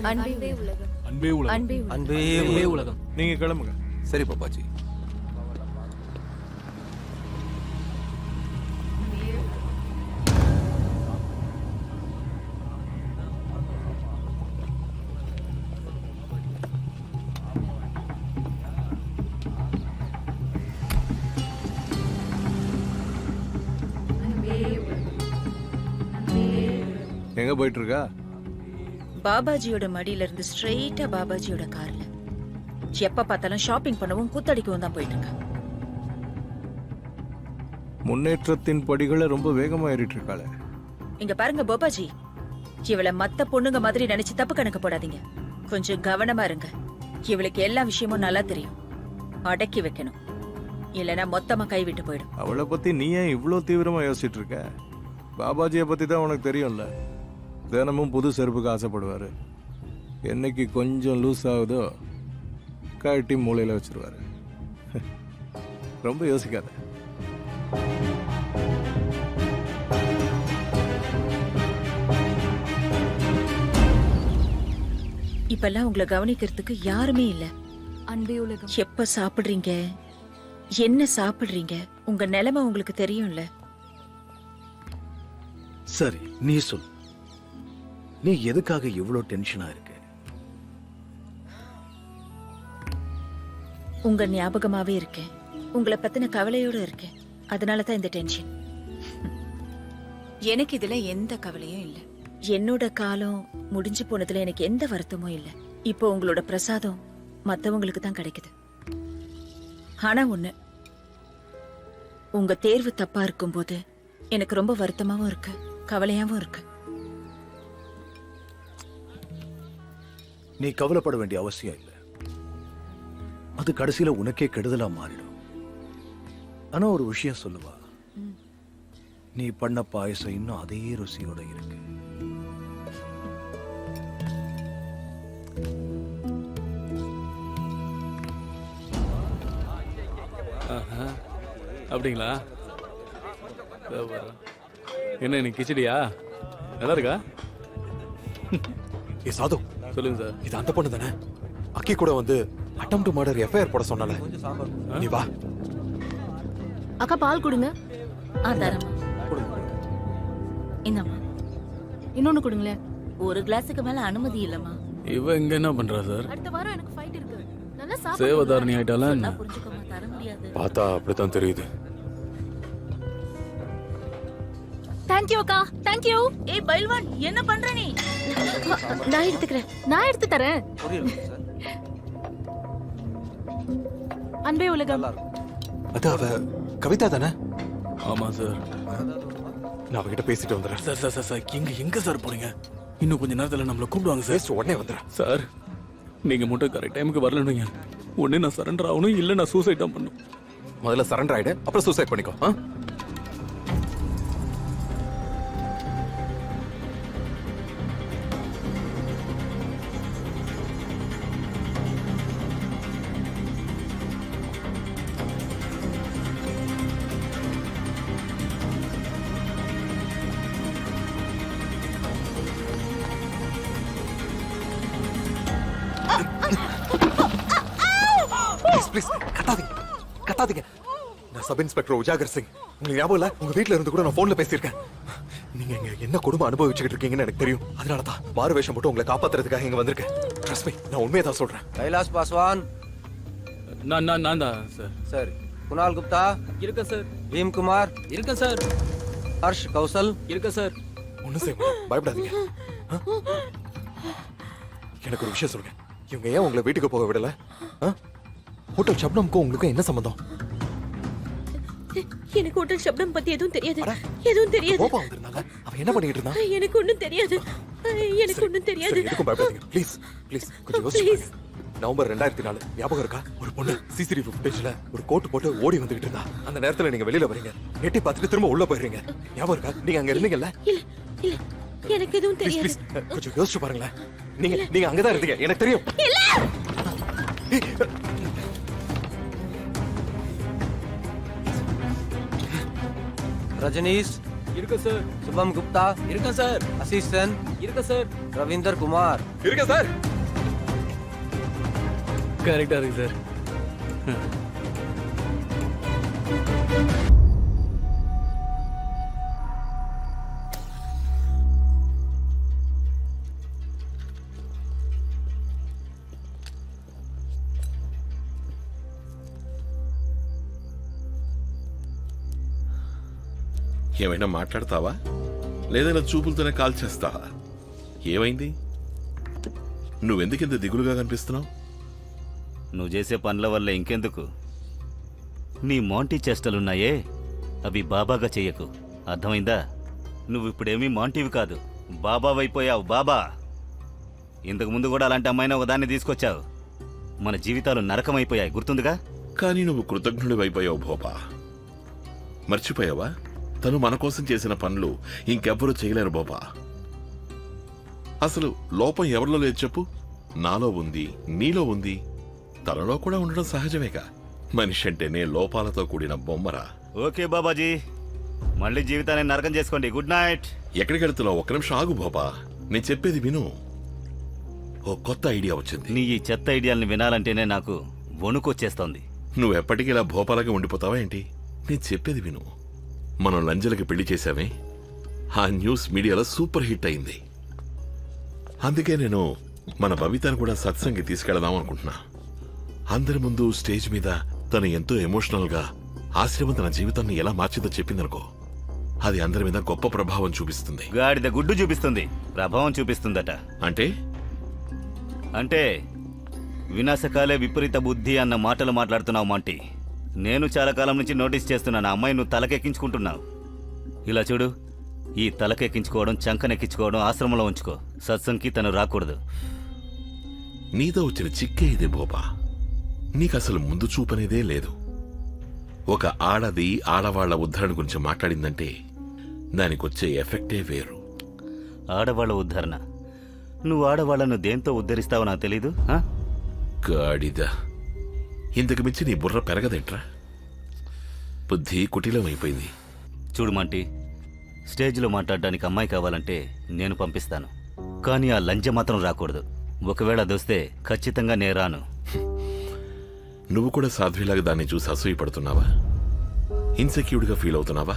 அன்பே உலகம். அன்பே உலகம். அன்பே உலகம். அன்பே உலகம். நீங்க கிளம்புங்க. சரி பாப்பாஜி. எங்க போயிட்டு இருக்கா? பாபாஜியோட மடியில இருந்து ஸ்ட்ரெயிட்டா பாபாஜியோட கார்ல. எப்ப பார்த்தாலும் ஷாப்பிங் பண்ணவும் கூத்தடிக்கவும் தான் போயிட்டு இருக்கா. முன்னேற்றத்தின் படிகளை ரொம்ப வேகமா ஏறிட்டு இருக்காளே. இங்க பாருங்க பாபாஜி, இவளை மத்த பொண்ணுங்க மாதிரி நினைச்சு தப்பு கணக்கு போடாதீங்க. கொஞ்சம் கவனமா இருங்க. இவளுக்கு எல்லா விஷயமும் நல்லா தெரியும். அடக்கி வைக்கணும், இல்லைன்னா மொத்தமா கைவிட்டு போயிடும். அவளை பத்தி நீ ஏன் இவ்வளவு தீவிரமா யோசிச்சுட்டு இருக்க? பாபாஜியை பத்தி தான் உனக்கு தெரியும்ல. தினமும் புது செருப்புக்கு ஆசைப்படுவாரு. என்னைக்கு கொஞ்சம் லூஸ் ஆகுதோ கட்டி மூளையில வச்சிருவாரு. ரொம்ப யோசிக்காத. இப்பெல்லாம் உங்களை கவனிக்கிறதுக்கு யாருமே இல்ல. அன்பே உலகம். எப்ப சாப்பிடுறீங்க, என்ன சாப்பிடுறீங்க, உங்க நிலைமை உங்களுக்கு தெரியும்ல. சரி, நீ சொல், நீ எதுக்காக இவ்வளவு டென்ஷனா இருக்க? உங்க ஞாபகமாவே இருக்கேன். உங்களை பத்தின கவலையோட இருக்கேன். அதனாலதான் இந்த டென்ஷன். எனக்கு இதுல எந்த கவலையும் இல்ல. என்னோட காலம் முடிஞ்சு போனதுல எனக்கு எந்த வருத்தமும் இல்ல. இப்போ உங்களோட பிரசாதம் மத்தவங்களுக்கு தான் கிடைக்குது. ஆனா ஒண்ணு, உங்க தேர்வு தப்பா இருக்கும்போது எனக்கு ரொம்ப வருத்தமாவும் இருக்கு, கவலையாவும் இருக்கு. நீ கவலைப்பட வேண்டிய அவசியம் இல்லை. அது கடைசியில உனக்கே கெடுதலா மாறிடும். ஆனா ஒரு விஷயம் சொல்லுவா, நீ பண்ண பாயசம் இன்னும் அதே ருசியோட இருக்கு. அப்படிங்களா? என்ன இன்னைக்கு கிச்சடியா? நல்லா இருக்கா? ஏ சாது, சொல்லுங்க சார். இது அந்த பொண்ணு தானே? அக்கி கூட வந்து அட்டெம்ப்ட் மர்டர் எஃப்ஐஆர் போட சொன்னால. நீ வா. அக்கா பால் கொடுங்க. தரமா இந்தம்மா. இன்னொன்னு கொடுங்களேன். ஒரு கிளாஸுக்கு மேல அனுமதி இல்லம்மா. இவ இங்க என்ன பண்றா சார்? அடுத்த வாரம் எனக்கு ஃபைட் இருக்கு. நல்லா சாப்பிடு. சேவதாரணி ஆயிட்டாளா என்ன? புரிஞ்சுக்கோமா, தர முடியாது. பார்த்தா அப்படித்தான் தெரியுது. தேங்க்ஸ் தேங்க்யூ அக்கா தேங்க்யூ. ஏய் பைல்வான் என்ன பண்ற நீ? நான் எடுத்துக்கிறேன். நான் எடுத்து தரேன். அன்பே உலகம். அது அவ கவிதா தானே? ஆமா சார். நான் அவகிட்ட பேசிட்டு வந்துடுறேன். சார் சார் சார் சார் எங்க சார் போறீங்க? இன்னும் கொஞ்ச நேரத்துல நம்மள கூப்பிடுவாங்க சார். பேசிட்டு உடனே வந்துடுறேன். சார் நீங்க மட்டும் கரெக்ட் டைமுக்கு வரலனுங்க. ஒண்ணு நான் சரண்டர் ஆகணும், இல்ல நான் சூசைட் தான் பண்ணும். முதல்ல சரண்டர் ஆயிடு, அப்புறம் சூசைட் பண்ணிக்கோ. ப்ளீஸ் கத்தாதீங்க கத்தாதீங்க. நான் சப் இன்ஸ்பெக்டர் உஜாகர் சிங். உங்களுக்கு ஞாபகம் இல்ல, உங்க வீட்ல இருந்து கூட நான் போன்ல பேசியிருக்கேன். நீங்க இங்க என்ன கொடுமை அனுபவிச்சுக்கிட்டு இருக்கீங்கன்னு எனக்கு தெரியும். அதனால தான் மாறு வேஷம் போட்டு உங்களை காப்பாத்துறதுக்காக இங்க வந்திருக்கேன். ட்ரஸ்ட் மீ, நான் உண்மையை தான் சொல்றேன். கைலாஷ் பாஸ்வான். நான் தான் சார். சரி. குணால் குப்தா இருக்க சார். பீம் குமார் இருக்க சார். ஹர்ஷ் கௌசல் இருக்க சார். ஒன்னும் செய்ய மாட்டேன், பயப்படாதீங்க. எனக்கு ஒரு விஷயம் சொல்லுங்க, இவங்க ஏன் உங்களை வீட்டுக்கு போக விடல? ஹோட்டல் ஷப்னம்க்கும் உங்களுக்கும் என்ன சம்பந்தம்? எனக்கு ஹோட்டல் ஷப்னம் பத்தி எதுவும் தெரியாது. எதுவும் தெரியாது. கோபம் வந்திருந்தாங்க. அவன் என்ன பண்ணிட்டு இருந்தான்? எனக்கு ஒண்ணும் தெரியாது. எனக்கு ஒண்ணும் தெரியாது. எதுக்கும் பயப்படாதீங்க. ப்ளீஸ் ப்ளீஸ் கொஞ்சம் யோசிச்சு. நவம்பர் 2004 ஞாபகம் இருக்கா? ஒரு பொண்ணு சிசிடிவி ஃபுட்டேஜ்ல ஒரு கோட் போட்டு ஓடி வந்துகிட்டு இருந்தா. அந்த நேரத்துல நீங்க வெளியில வரீங்க, எட்டி பார்த்துட்டு திரும்ப உள்ள போயிடுறீங்க. ஞாபகம் இருக்கா? நீங்க அங்க இருந்தீங்கல்ல? இல்ல இல்ல எனக்கு எதுவும் தெரியாது. கொஞ்சம் யோசிச்சு பாருங்களேன். நீங்க அங்கதான் இருந்தீங்க, எனக்கு தெரியும். ரஜனீஷ் இருக்க சார். சுபம் குப்தா இருக்க சார். அசிஸ்டன் இருக்க சார். ரவீந்தர் குமார் இருக்க சார். கரெக்டா இருக்கு சார். ఏమైనా మాట్లాడతావా లేదా చూపులతోనే కాల్ చేస్తావా? ఏమైంది? నువ్వెందుకింత దిగులుగా కనిపిస్తున్నావు? నువ్వు చేసే పనుల వల్ల ఇంకెందుకు? నీ మాంటీ చేష్టలున్నాయే అవి బాబాగా చెయ్యకు, అర్థమైందా? నువ్వు ఇప్పుడేమీ మాంటీవి కాదు, బాబావైపోయావు. బాబా. ఇంతకు ముందు కూడా అలాంటి అమ్మాయిని ఒకదాన్ని తీసుకొచ్చావు. మన జీవితాలు నరకమైపోయాయి, గుర్తుందిగా? కానీ నువ్వు కృతజ్ఞుడివైపోయావు భోపా. మర్చిపోయావా? తను మన కోసం చేసిన పనులు ఇంకెవ్వరూ చేయలేరు బాబా. అసలు లోపం ఎవరిలో లేదు చెప్పు? నాలో ఉంది, నీలో ఉంది, తనలో కూడా ఉండడం సహజమేగా. మనిషి అంటేనే లోపాలతో కూడిన బొమ్మరా. ఓకే బాబాజీ, మళ్ళీ జీవితాన్ని నరకం చేసుకోండి. Good night. ఎక్కడికి వెళ్తున్నావు? ఒక్క నిమిషం ఆగు బాబా, నేను చెప్పేది విను. ఓ కొత్త ఐడియా వచ్చింది. నీ ఈ చెత్త ఐడియాల్ని వినాలంటేనే నాకు వణుకొచ్చేస్తోంది. నువ్వు ఎప్పటికీ ఇలా భోపాలగా ఉండిపోతావా ఏంటి? నేను చెప్పేది విను. మనం లంజలకి పెళ్లి చేశామే, ఆ న్యూస్ మీడియాలో సూపర్ హిట్ అయింది. అందుకే నేను మన బబితాను కూడా సత్సంగి తీసుకెళ్దాం అనుకుంటున్నా. అందరి ముందు స్టేజ్ మీద తను ఎంతో ఎమోషనల్ గా ఆశ్రమం తన జీవితాన్ని ఎలా మార్చిందో చెప్పిందనుకో, అది అందరి మీద గొప్ప ప్రభావం చూపిస్తుంది. గాడిద గుడ్డు చూపిస్తుంది, ప్రభావం చూపిస్తుందట. అంటే అంటే వినాశకాలే విపరీత బుద్ధి అన్న మాటలు మాట్లాడుతున్నావు మాంటీ. నేను చాలా కాలం నుంచి నోటీస్ చేస్తున్నాను, అమ్మాయి నువ్వు తలకెక్కించుకుంటున్నావు. ఇలా చూడు, ఈ తలకెక్కించుకోవడం, చంకనెక్కించుకోవడం ఆశ్రమంలో ఉంచుకో. సత్సంగ్కి తను రాకూడదు. నీతో వచ్చిన చిక్కే ఇదే బోబా. నీకసలు ముందు చూపనేదే లేదు. ఒక ఆడది ఆడవాళ్ల ఉద్ధరణ గురించి మాట్లాడిందంటే దానికొచ్చే ఎఫెక్టే వేరు. ఆడవాళ్ళ ఉద్ధరణ? నువ్వు ఆడవాళ్లను దేంతో ఉద్ధరిస్తావో నాకు తెలీదు. గాడిద, ఇంతకు మించి నీ బుర్ర పెరగదేంట్రా? బుద్ధి కుటిలమైపోయింది. చూడు మాంటీ, స్టేజ్లో మాట్లాడడానికి అమ్మాయి కావాలంటే నేను పంపిస్తాను, కానీ ఆ లంజ మాత్రం రాకూడదు. ఒకవేళ అదొస్తే ఖచ్చితంగా నేను రాను. నువ్వు కూడా సాధ్విలాగా దాన్ని చూసి అసూయపడుతున్నావా? ఇన్సెక్యూర్డ్గా ఫీల్ అవుతున్నావా?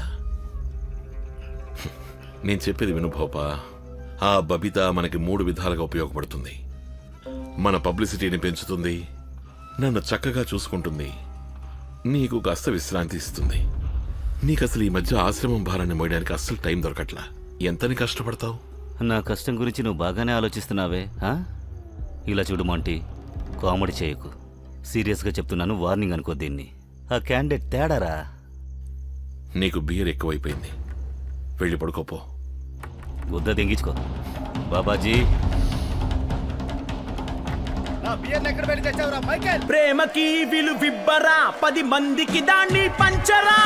నేను చెప్పేది విను భోపా. ఆ బబిత మనకి 3 విధాలుగా ఉపయోగపడుతుంది. మన పబ్లిసిటీని పెంచుతుంది, నన్ను చక్కగా చూసుకుంటుంది, నీకు కాస్త విశ్రాంతి ఇస్తుంది. నీకు అసలు ఈ మధ్య ఆశ్రమం భారాన్ని మోయడానికి అస్సలు టైం దొరకట్లా. ఎంతని కష్టపడతావు? నా కష్టం గురించి నువ్వు బాగానే ఆలోచిస్తున్నావే. ఇలా చూడు మాంటీ, కామెడీ చేయకు. సీరియస్గా చెప్తున్నాను, వార్నింగ్ అనుకో దీన్ని. ఆ క్యాండిడేట్ తేడారా. నీకు బియర్ ఎక్కువైపోయింది, వెళ్ళి పడుకోపో. గుద్ద దింగించుకో. బాబాజీ, ప్రేమకి విలువిబ్బరా, 10 మందికి దాన్ని పంచరా.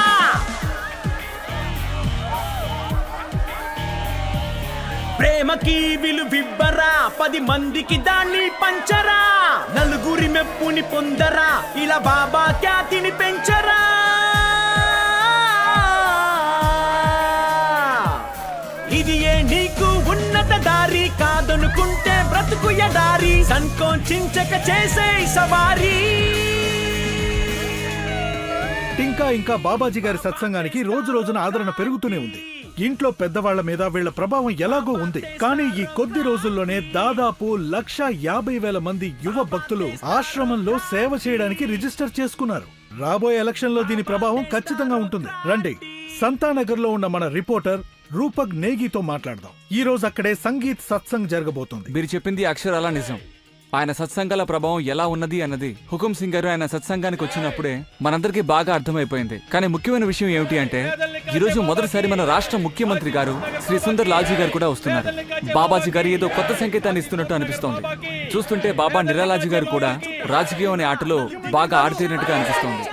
ప్రేమకి విలువిబ్బరా, 10 మందికి దాన్ని పంచరా. నలుగురి మెప్పుని పొందరా, ఇలా బాబా ఖ్యాతిని పెంచరా. ఇది ఏ నీకు ఉన్నత దారి, కాదనుకుంటే బ్రతుకు ఎడారి. సంకోచించక చేసే సవారీ. ఇంకా బాబాజీ గారి సత్సంగానికి రోజు రోజున ఆదరణ పెరుగుతూనే ఉంది. ఇంట్లో పెద్దవాళ్ల మీద వీళ్ల ప్రభావం ఎలాగో ఉంది. కానీ ఈ కొద్ది రోజుల్లోనే దాదాపు 1,50,000 మంది యువ భక్తులు ఆశ్రమంలో సేవ చేయడానికి రిజిస్టర్ చేసుకున్నారు. రాబోయే ఎలక్షన్ లో దీని ప్రభావం ఖచ్చితంగా ఉంటుంది. రండి, సంతానగర్ లో ఉన్న మన రిపోర్టర్ రూపక్ నేగితో మాట్లాడదాం. ఈ రోజు అక్కడే సంగీత్ సత్సంగ్ జరగబోతుంది. మీరు చెప్పింది అక్షరాల నిజం. ఆయన సత్సంగాల ప్రభావం ఎలా ఉన్నది అన్నది హుకుం సింగ్ గారు ఆయన సత్సంగానికి వచ్చినప్పుడే మనందరికీ బాగా అర్థమైపోయింది. కానీ ముఖ్యమైన విషయం ఏమిటి అంటే, ఈ రోజు మొదటిసారి మన రాష్ట్ర ముఖ్యమంత్రి గారు శ్రీ సుందర్ లాల్జీ గారు కూడా వస్తున్నారు. బాబాజీ గారు ఏదో కొత్త సంకేతాన్ని ఇస్తున్నట్టు అనిపిస్తోంది. చూస్తుంటే బాబా నిరాలాజీ గారు కూడా రాజకీయం అనే ఆటలో బాగా ఆడితేరినట్టుగా అనిపిస్తోంది.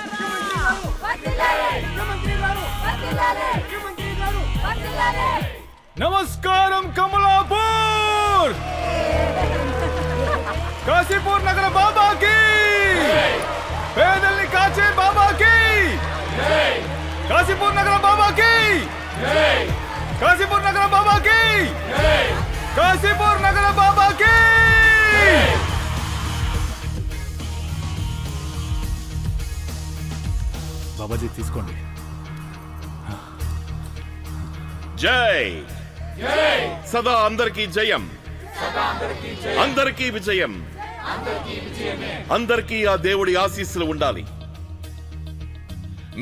నమస్కారం కమలాపూర్, కాశీపూర్ నగర బాబాకి, పేదల్ని కాచే బాబాకి, కాశీపూర్ నగర బాబాకి, కాశీపూర్ నగర బాబాకి, కాశీపూర్ నగర బాబాకి. బాబాజీ తీసుకోండి. జై సదా అందరికీ జయం, అందరికీ విజయం, అందరికీ ఆ దేవుడి ఆశీస్సులు ఉండాలి.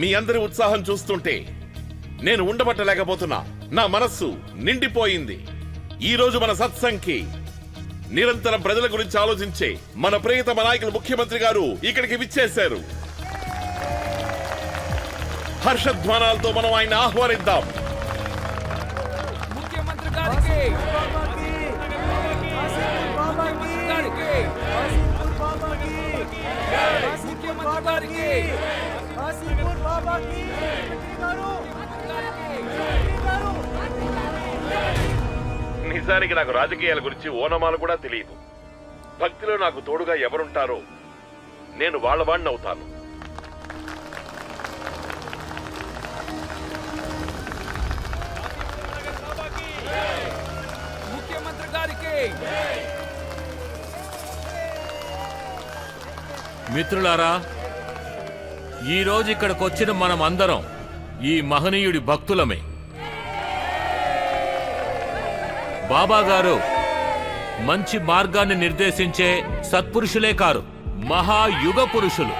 మీ అందరి ఉత్సాహం చూస్తుంటే నేను ఉండబట్టలేకపోతున్నా. నా మనస్సు నిండిపోయింది. ఈ రోజు మన సత్సంగ్కి నిరంతరం ప్రజల గురించి ఆలోచించే మన ప్రియతమ నాయకులు ముఖ్యమంత్రి గారు ఇక్కడికి విచ్చేశారు. హర్షధ్వానాలతో మనం ఆయన ఆహ్వానిద్దాం. నిజానికి నాకు రాజకీయాల గురించి ఓనమాలు కూడా తెలియదు. భక్తిలో నాకు తోడుగా ఎవరుంటారో నేను వాళ్ళ వాడిని అవుతాను. మిత్రులారా, ఈరోజు ఇక్కడికొచ్చిన మనం అందరం ఈ మహనీయుడి భక్తులమే. బాబా గారు మంచి మార్గాన్ని నిర్దేశించే సత్పురుషులే కారు, మహాయుగ పురుషులు.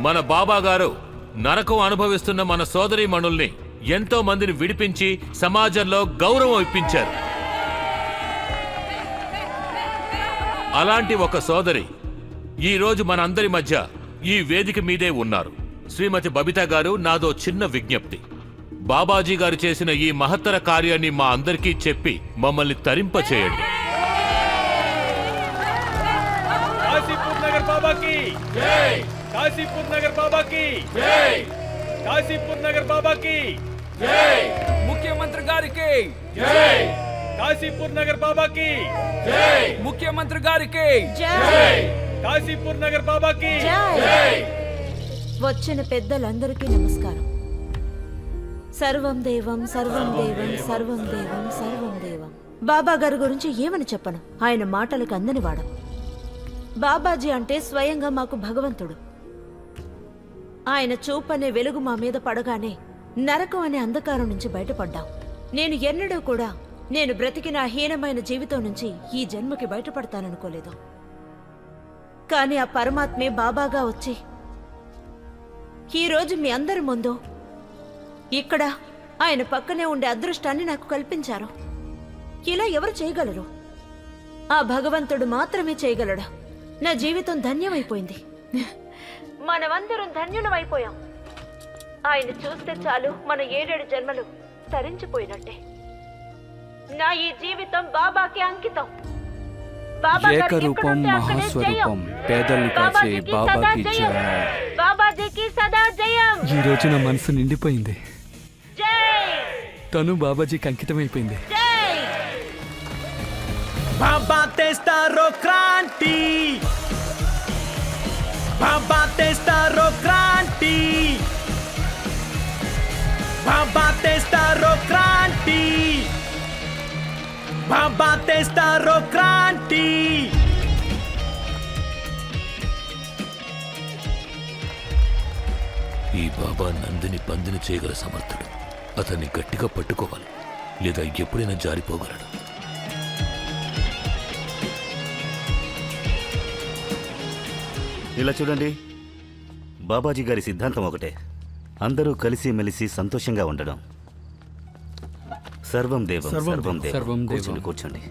మన బాబా గారు నరకం అనుభవిస్తున్న మన సోదరీమణుల్ని ఎంతో మందిని విడిపించి సమాజంలో గౌరవం ఇప్పించారు. అలాంటి ఒక సోదరి ఈ రోజు మనందరి మధ్య ఈ వేదిక మీదే ఉన్నారు. శ్రీమతి బబితా గారు, నాదో చిన్న విజ్ఞప్తి. బాబాజీ గారు చేసిన ఈ మహత్తర కార్యాన్ని మా అందరికీ చెప్పి మమ్మల్ని తరింపచేయండి. కాశీపూర్ నగర్ బాబాకి జై, కాశీపూర్ నగర్ బాబాకి జై, కాశీపూర్ నగర్ బాబాకి జై, ముఖ్యమంత్రి గారికి జై, కాశీపూర్ నగర్ బాబాకి జై, ముఖ్యమంత్రి గారికి జై, కాశీపూర్ నగర్ బాబాకి జై. వచ్చిన పెద్దలందరికీ నమస్కారం. సర్వం దేవం సర్వం దేవం సర్వం దేవం సర్వం దేవం. బాబా గారి గురించి ఏమని చెప్పను, ఆయన మాటలకు అందనివాడం. బాబాజీ అంటే స్వయంగా మాకు భగవంతుడు. ఆయన చూపనే వెలుగు మా మీద పడగానే నరకం అనే అంధకారం నుంచి బయటపడ్డాం. నేను ఎన్నడూ కూడా నేను బ్రతికిన హీనమైన జీవితం నుంచి ఈ జన్మకి బయటపడతాననుకోలేదు. కానీ ఆ పరమాత్మే బాబాగా వచ్చి ఈరోజు మీ అందరి ముందు ఇక్కడ ఆయన పక్కనే ఉండే అదృష్టాన్ని నాకు కల్పించారు. ఇలా ఎవరు చేయగలరు? ఆ భగవంతుడు మాత్రమే చేయగలడు. నా జీవితం ధన్యమైపోయింది. మనమందరం ధన్యులమైపోయాం. ఆయన చూస్తే చాలు మన 7 జన్మలు తరించిపోయినట్టే. నా ఈ జీవితం బాబాకి అంకితం. బాబా గారు ఏకరూపం ఎక్కడుంటే అక్కడే మహాస్వరూపం జయం. పేదల్ని కాచే బాబాజీకి సదా బాబాకి జయం. జయ. బాబాజీకి సదా జయం. ఈ రోజు నా మనసు నిండిపోయింది. జై తను బాబాజీకి అంకితమైపోయింది. జై. బాబా తెస్తారో క్రాంతి, బాబా తెస్తారో క్రాంతి, బాబా తెస్తారో క్రాంతి, బాబా తెస్తారో క్రాంతి. ఈ బాబా నందిని పందిని చేయగల సమర్థుడు. అతన్ని గట్టిగా పట్టుకోవాలి, లేదా ఎప్పుడైనా జారిపోగలడు. ఇలా చూడండి, బాబాజీ గారి సిద్ధాంతం ఒకటే, అందరూ కలిసిమెలిసి సంతోషంగా ఉండడం. సర్వం దేవం సర్వం దేవం. కూర్చోండి కూర్చోండి.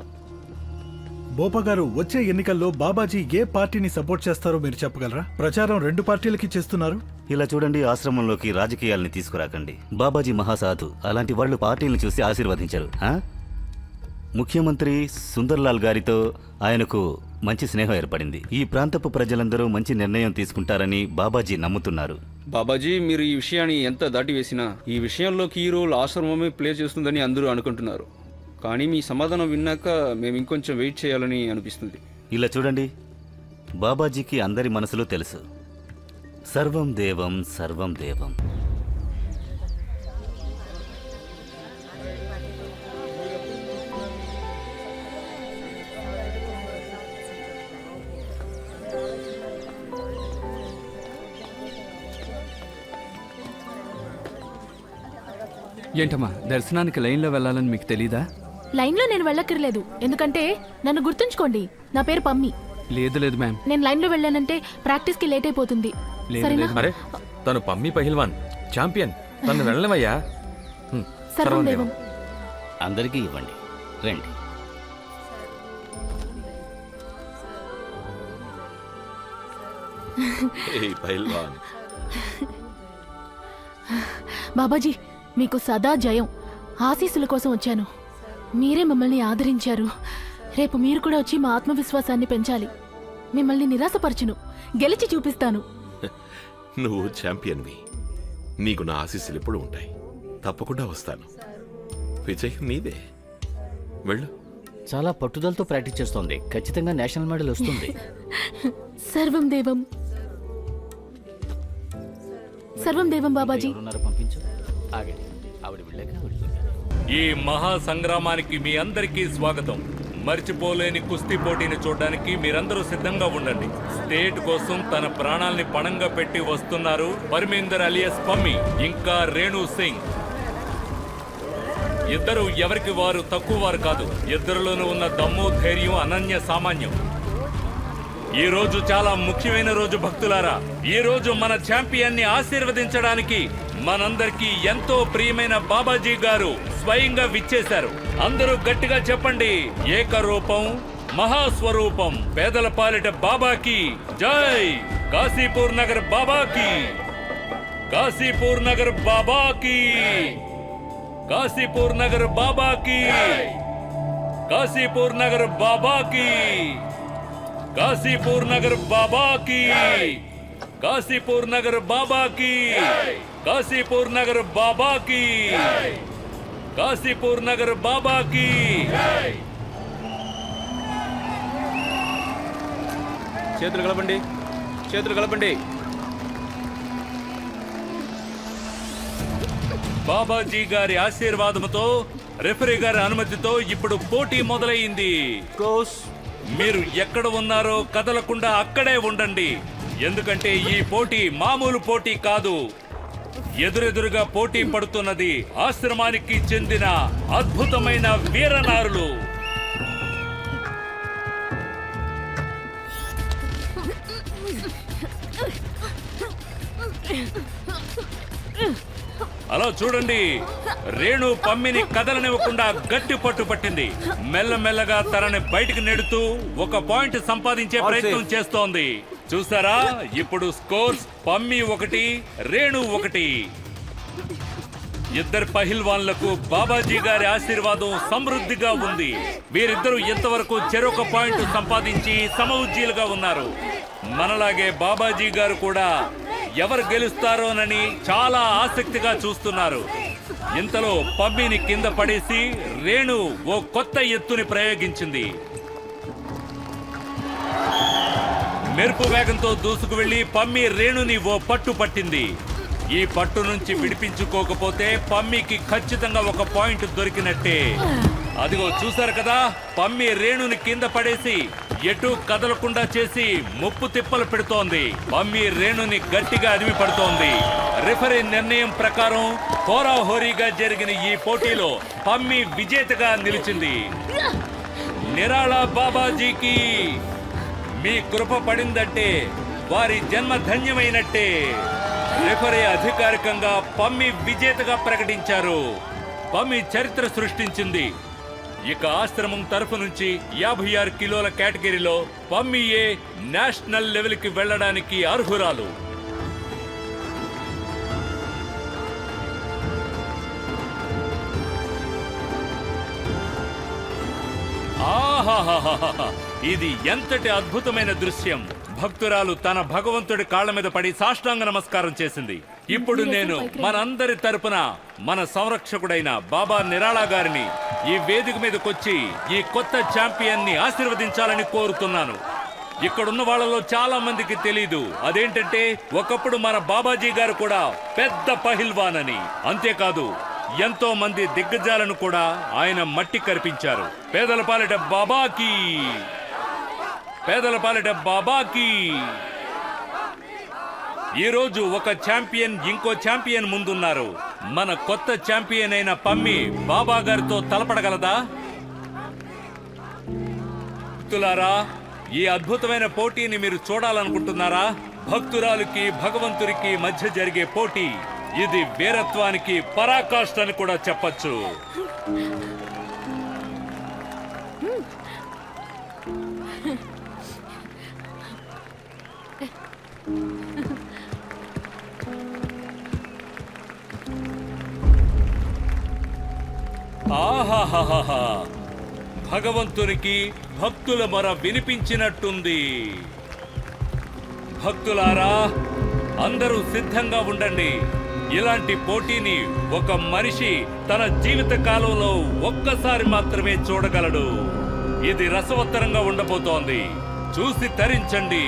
బోపా గారు, వచ్చే ఎన్నికల్లో బాబాజీ ఏ పార్టీని సపోర్ట్ చేస్తారో మీరు చెప్పగలరా? ప్రచారం 2 పార్టీలకి చేస్తున్నారు. ఇలా చూడండి, ఆశ్రమంలోకి రాజకీయాల్ని తీసుకురాకండి. బాబాజీ మహాసాధు, అలాంటి వాళ్ళు పార్టీలను చూసి ఆశీర్వదించరు. ముఖ్యమంత్రి సుందర్లాల్ గారితో ఆయనకు మంచి స్నేహం ఏర్పడింది. ఈ ప్రాంతపు ప్రజలందరూ మంచి నిర్ణయం తీసుకుంటారని బాబాజీ నమ్ముతున్నారు. బాబాజీ, మీరు ఈ విషయాన్ని ఎంత దాటివేసినా ఈ విషయంలో కీ రోల్ ఆశ్రమమే ప్లే చేస్తుందని అందరూ అనుకుంటున్నారు. కానీ మీ సమాధానం విన్నాక మేము ఇంకొంచెం వెయిట్ చేయాలని అనిపిస్తుంది. ఇలా చూడండి, బాబాజీకి అందరి మనసులో తెలుసు, సర్వం దేవం సర్వం దేవం. ఏంటమ్మా, దర్శనానికి లైన్లో వెళ్ళాలని మీకు తెలీదా? లైన్లో నేను వెళ్ళక్కర్లేదు, ఎందుకంటే నన్ను గుర్తుంచుకోండి, నా పేరు పమ్మి. లేదు లేదు మ్యామ్. నేను లైన్లో వెళ్ళానంటే ప్రాక్టీస్కి లేట్ అయిపోతుంది. లేదు సరేనా? లేదు. అరే, తను పమ్మి పహిల్వాన్ ఛాంపియన్, తను వెళ్ళవయ్యా. సర్వం దేవం. అందరికీ ఇవ్వండి, రండి. ఏయ్ పహిల్వాన్, బాబాజీ, మీకు సదా జయం. ఆశీస్సుల కోసం వచ్చాను. మీరే మమ్మల్ని ఆదరించారు. రేపు మీరు కూడా వచ్చి మా ఆత్మవిశ్వాసాన్ని పెంచాలి. మిమ్మల్ని నిరాశపరచును, గెలిచి చూపిస్తాను. నువ్వు ఛాంపియన్వి. నీకు నా ఆశీస్సులు ఎప్పుడు ఉంటాయి. తప్పకుండా వస్తాను. విజయం నీదే. వెళ్ళు. చాలా పట్టుదలతో ప్రాక్టీస్ చేస్తోంది. ఖచ్చితంగా నేషనల్ మెడల్ వస్తుంది. సర్వం దేవం సర్వం దేవం. బాబాజీ, పంపించు. ఆగండి, ఆవిడ వెళ్ళాక ఈ మహా సంగ్రామానికి మీ అందరికీ స్వాగతం. మర్చిపోలేని కుస్తీ పోటీని చూడడానికి మీరందరూ సిద్ధంగా ఉండండి. స్టేట్ కోసం తన ప్రాణాల్ని పణంగా పెట్టి వస్తున్నారు పరమేందర్ అలియస్ పమ్మి, ఇంకా రేణు సింగ్. ఇద్దరు ఎవరికి వారు తక్కువ వారు కాదు. ఇద్దరిలోనూ ఉన్న దమ్ము, ధైర్యం అనన్య సామాన్యం. ఈ రోజు చాలా ముఖ్యమైన రోజు భక్తులారా. ఈ రోజు మన ఛాంపియన్ ని ఆశీర్వదించడానికి మనందరికీ ఎంతో ప్రియమైన బాబాజీ గారు స్వయంగా విచ్చేశారు. అందరూ గట్టిగా చెప్పండి, ఏకరూపం మహాస్వరూపం పేదల పాలిట బాబాకి జై. కాశీపూర్ నగర్ బాబాకి, కాశీపూర్ నగర్ బాబాకి, కాశీపూర్ నగర్ బాబాకి, కాశీపూర్ నగర్ బాబాకి, కాశీపూర్ నగర్ బాబాకి, కాశీపూర్ నగర్ బాబాకి, కాశీపూర్ నగర్ బాబాకి, కాశీపూర్ నగర్ బాబాకి. చేతులు కలపండి, చేతులు కలపండి. బాబాజీ గారి ఆశీర్వాదంతో, రెఫరీ గారి అనుమతితో ఇప్పుడు పోటీ మొదలైంది. మీరు ఎక్కడ ఉన్నారో కదలకుండా అక్కడే ఉండండి. ఎందుకంటే ఈ పోటీ మామూలు పోటీ కాదు. ఎదురెదురుగా పోటీ పడుతున్నది ఆశ్రమానికి చెందిన అద్భుతమైన వీరనారులు. అలా చూడండి, రేణు పమ్మిని కదలనివ్వకుండా గట్టి పట్టు పట్టింది. మెల్లమెల్లగా తనని బయటికి నెడుతూ ఒక పాయింట్ సంపాదించే ప్రయత్నం చేస్తోంది. చూసారా, ఇప్పుడు స్కోర్స్ పమ్మి 1, రేణు 1. ఇద్దరు పహిల్వాన్లకు బాబాజీ గారి ఆశీర్వాదం సమృద్ధిగా ఉంది. వీరిద్దరూ ఇంతవరకు చెరొక పాయింట్ సంపాదించి సమఉజ్జీలుగా ఉన్నారు. మనలాగే బాబాజీ గారు కూడా ఎవరు గెలుస్తారోనని చాలా ఆసక్తిగా చూస్తున్నారు. ఇంతలో పమ్మిని కింద పడేసి రేణు ఓ కొత్త ఎత్తుని ప్రయోగించింది. మెరుపు వేగంతో దూసుకు వెళ్లి పమ్మి రేణుని ఓ పట్టు పట్టింది. ఈ పట్టు నుంచి విడిపించుకోకపోతే పమ్మికి ఖచ్చితంగా ఒక పాయింట్ దొరికినట్టే. అదిగో చూసారు కదా, పమ్మి రేణుని కింద పడేసి ఎటు కదలకుండా చేసి ముప్పు తిప్పలు పెడుతోంది. పమ్మి రేణుని గట్టిగా అదిమి పడుతోంది. రిఫరీ నిర్ణయం ప్రకారం హోరాహోరీగా జరిగిన ఈ పోటీలో పమ్మి విజేతగా నిలిచింది. నిరాళ బాబాజీకి మీ కృప పడిందంటే వారి జన్మ ధన్యమైనట్టే. రిఫరీ అధికారికంగా పమ్మి విజేతగా ప్రకటించారు. పమ్మి చరిత్ర సృష్టించింది. ఇక ఆశ్రమం తరఫు నుంచి 56 కిలోల కేటగిరీలో పమ్మియే నేషనల్ లెవెల్కి వెళ్ళడానికి అర్హురాలు. ఆహాహాహా, ఇది ఎంతటి అద్భుతమైన దృశ్యం. భక్తురాలు తన భగవంతుడి కాళ్ల మీద పడి సాష్టాంగ నమస్కారం చేసింది. ఇప్పుడు నేను మనందరి తరపున మన సంరక్షకుడైన బాబా నిరాళా గారిని ఈ వేదిక మీదకొచ్చి ఈ కొత్త ఛాంపియన్ ని ఆశీర్వదించాలని కోరుతున్నాను. ఇక్కడున్న వాళ్ళలో చాలా మందికి తెలీదు, అదేంటంటే ఒకప్పుడు మన బాబాజీ గారు కూడా పెద్ద పహిల్వాన్ అని. అంతేకాదు, ఎంతో మంది దిగ్గజాలను కూడా ఆయన మట్టి కరిపించారు. పేదల పాలిట బాబాకి, పేదల పాలిట బాబాకి. ఈ రోజు ఒక ఛాంపియన్ ఇంకో ఛాంపియన్ ముందున్నారు. మన కొత్త ఛాంపియన్ అయిన పమ్మి బాబా గారితో తలపడగలదా? భక్తులారా, ఈ అద్భుతమైన పోటీని మీరు చూడాలనుకుంటున్నారా? భక్తురాలికి భగవంతుడికి మధ్య జరిగే పోటీ. ఇది వీరత్వానికి పరాకాష్ఠ అని కూడా చెప్పచ్చు. ఆహాహాహా, భగవంతునికి భక్తుల మొర వినిపించినట్టుంది. భక్తులారా, అందరూ సిద్ధంగా ఉండండి. ఇలాంటి పోటీని ఒక మనిషి తన జీవిత కాలంలో ఒక్కసారి మాత్రమే చూడగలడు. ఇది రసవత్తరంగా ఉండబోతోంది. చూసి తరించండి.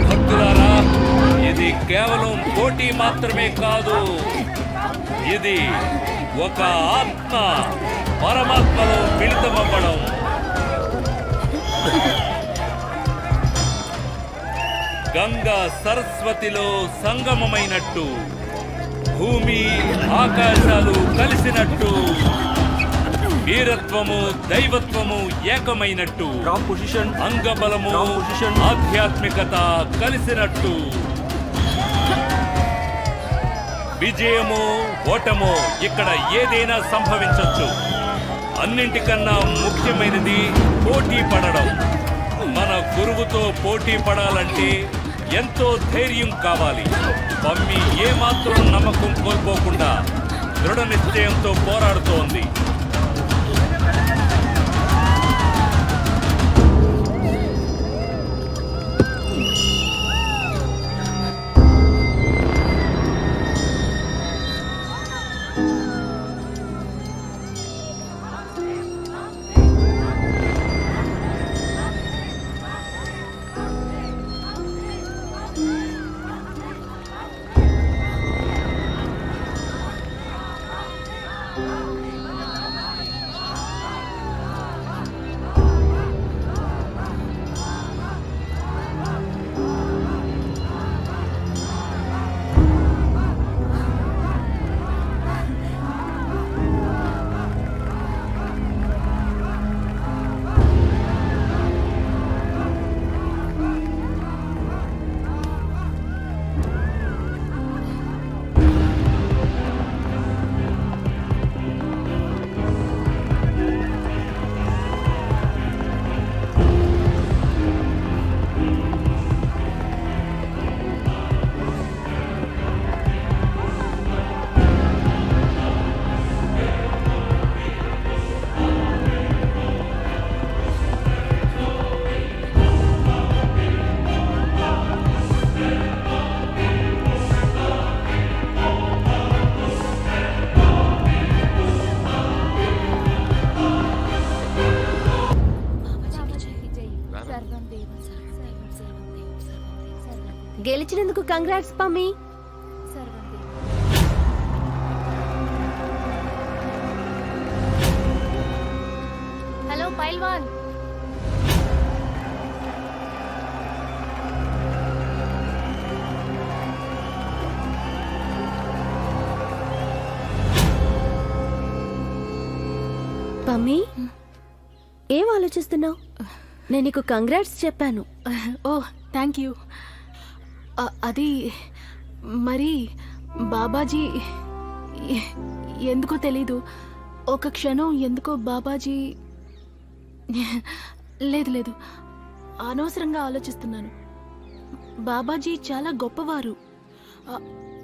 భక్తులారా, ఇది కేవలం పోటీ మాత్రమే కాదు. ఇది ఒక ఆత్మ పరమాత్మలో మిళితమవ్వడం. గంగా సరస్వతిలో సంగమమైనట్టు, భూమి ఆకాశాలు కలిసినట్టు, వీరత్వము దైవత్వము ఏకమైనట్టు, అంగబలము ఆధ్యాత్మికత కలిసినట్టు, విజయము ఓటము ఇక్కడ ఏదైనా సంభవించొచ్చు. అన్నింటికన్నా ముఖ్యమైనది పోటీ పడడం. మన గురువుతో పోటీ పడాలంటే ఎంతో ధైర్యం కావాలి. పమ్మి ఏమాత్రం నమ్మకం కోల్పోకుండా దృఢ నిశ్చయంతో పోరాడుతోంది. కంగ్రాట్స్ పమ్మి. హలో పైల్వాన్. పమ్మి, ఏం ఆలోచిస్తున్నావు? నేను నీకు కంగ్రాట్స్ చెప్పాను. ఓ థ్యాంక్ యూ. అది మరి బాబాజీ ఎందుకో తెలీదు, ఒక క్షణం ఎందుకో బాబాజీ లేదు అనవసరంగా ఆలోచిస్తున్నాను. బాబాజీ చాలా గొప్పవారు.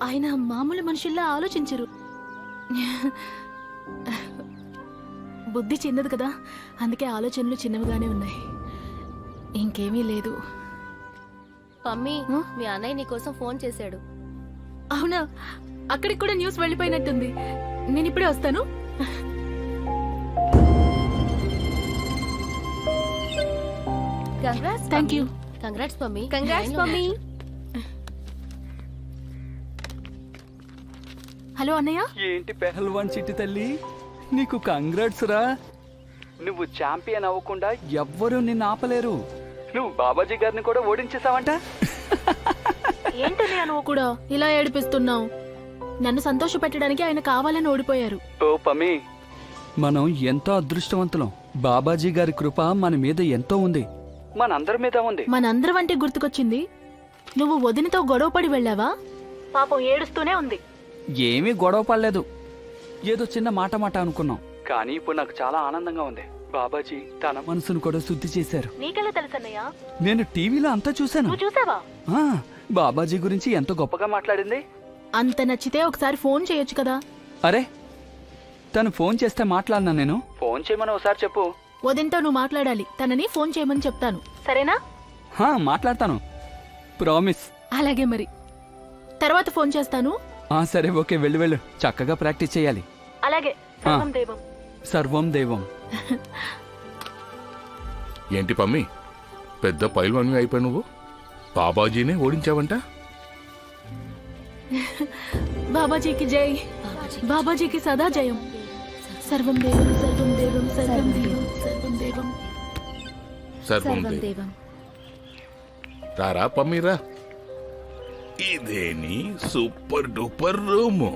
ఆయన మామూలు మనుషుల్లా ఆలోచించరు. బుద్ధి చిన్నది కదా, అందుకే ఆలోచనలు చిన్నవిగానే ఉన్నాయి. ఇంకేమీ లేదు. పమ్మి, మీ అన్నయ్య నీ కోసం ఫోన్ చేశాడు. అవునా? అక్కడికి కూడా న్యూస్ వెళ్ళిపోయినట్టుంది. నేను ఇప్పుడే వస్తాను. Congrats. Thank you. Congrats Pammi. Congrats Pammi. Hello అన్నయ్య. ఏంటి పెహల్వాన్ చిట్టి తల్లి, నీకు కంగ్రాట్స్ రా. నువ్వు ఛాంపియన్ అవ్వకుండా ఎవ్వరూ నిన్ను ఆపలేరు. నువ్వు బాబాజీ గారిని కూడా ఓడించేసావంట. ఏంటన్నయ్య నువ్వు కూడా ఇలా ఏడిపిస్తున్నావు? నన్ను సంతోష పెట్టడానికి ఆయన కావాలని ఓడిపోయారు. ఓ పమి, మనం ఎంతో అదృష్టవంతులం. బాబాజీ గారి కృప మన మీద ఎంతో ఉంది, మనందరి మీద ఉంది. మనందరం అంటే గుర్తుకొచ్చింది, నువ్వు వదినతో గొడవపడి వెళ్ళావా? పాపం ఏడుస్తూనే ఉంది. ఏమీ గొడవ పడలేదు, ఏదో చిన్న మాట అనుకున్నాం. కానీ ఇప్పుడు నాకు చాలా ఆనందంగా ఉంది. బాబాజీ తన మనసును కూడా శుద్ధి చేశారు. నీకెలా తెలుసన్నయ్య? నేను టీవీలో అంతా చూశాను. నువ్వు చూసావా? ఆ, బాబాజీ గురించి ఎంతో గొప్పగా మాట్లాడింది. అంత నచ్చితే ఒకసారి ఫోన్ చేయొచ్చు కదా. అరే, తను ఫోన్ చేస్తే మాట్లాడినా నేను? ఫోన్ చేయమని ఒకసారి చెప్పు. వదినతో నువ్వు మాట్లాడాలి, తనని ఫోన్ చేయమని చెప్తాను, సరేనా? మాట్లాడతాను, ప్రామిస్. అలాగే మరి, తర్వాత ఫోన్ చేస్తాను. సరే, ఓకే, వెళ్ళు. చక్కగా ప్రాక్టీస్ చేయాలి. అలాగే. సర్వం దేవం. సర్వం దేవం. ఏంటి పమ్మి, పెద్ద పైల్వాన్వి అయిపోయి నువ్వు బాబాజీనే ఓడించావంట? బాబాజీకి జై. బాబాజీకి సదా జయం. సర్వం దేవం, సర్వం దేవం, సర్వం దేవం, సర్వం దేవం, సర్వం దేవం. రారా పమ్మిరా, ఇదేని సూపర్ డూపర్ రూము.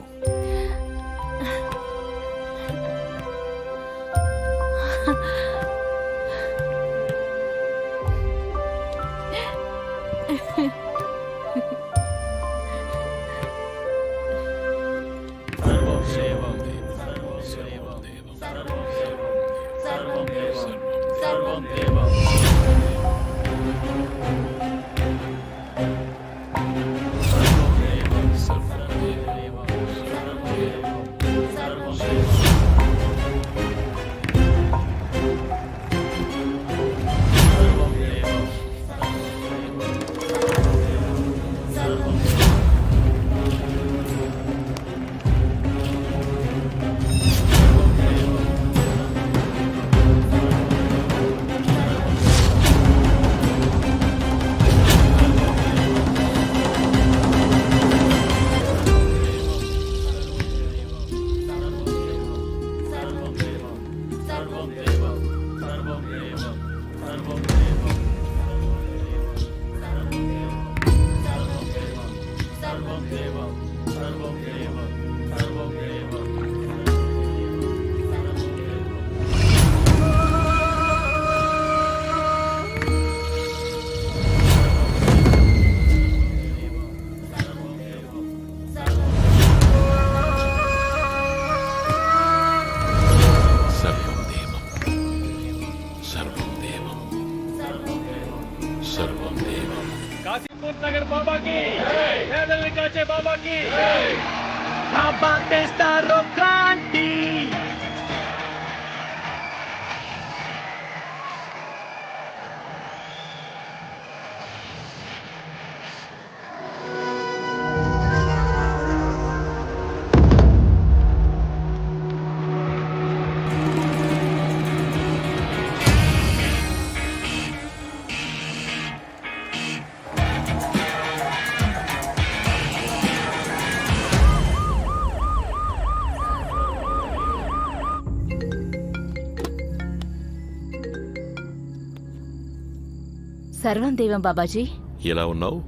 సర్వం దేవం బాబాజీ. ఎలా ఉన్నావు?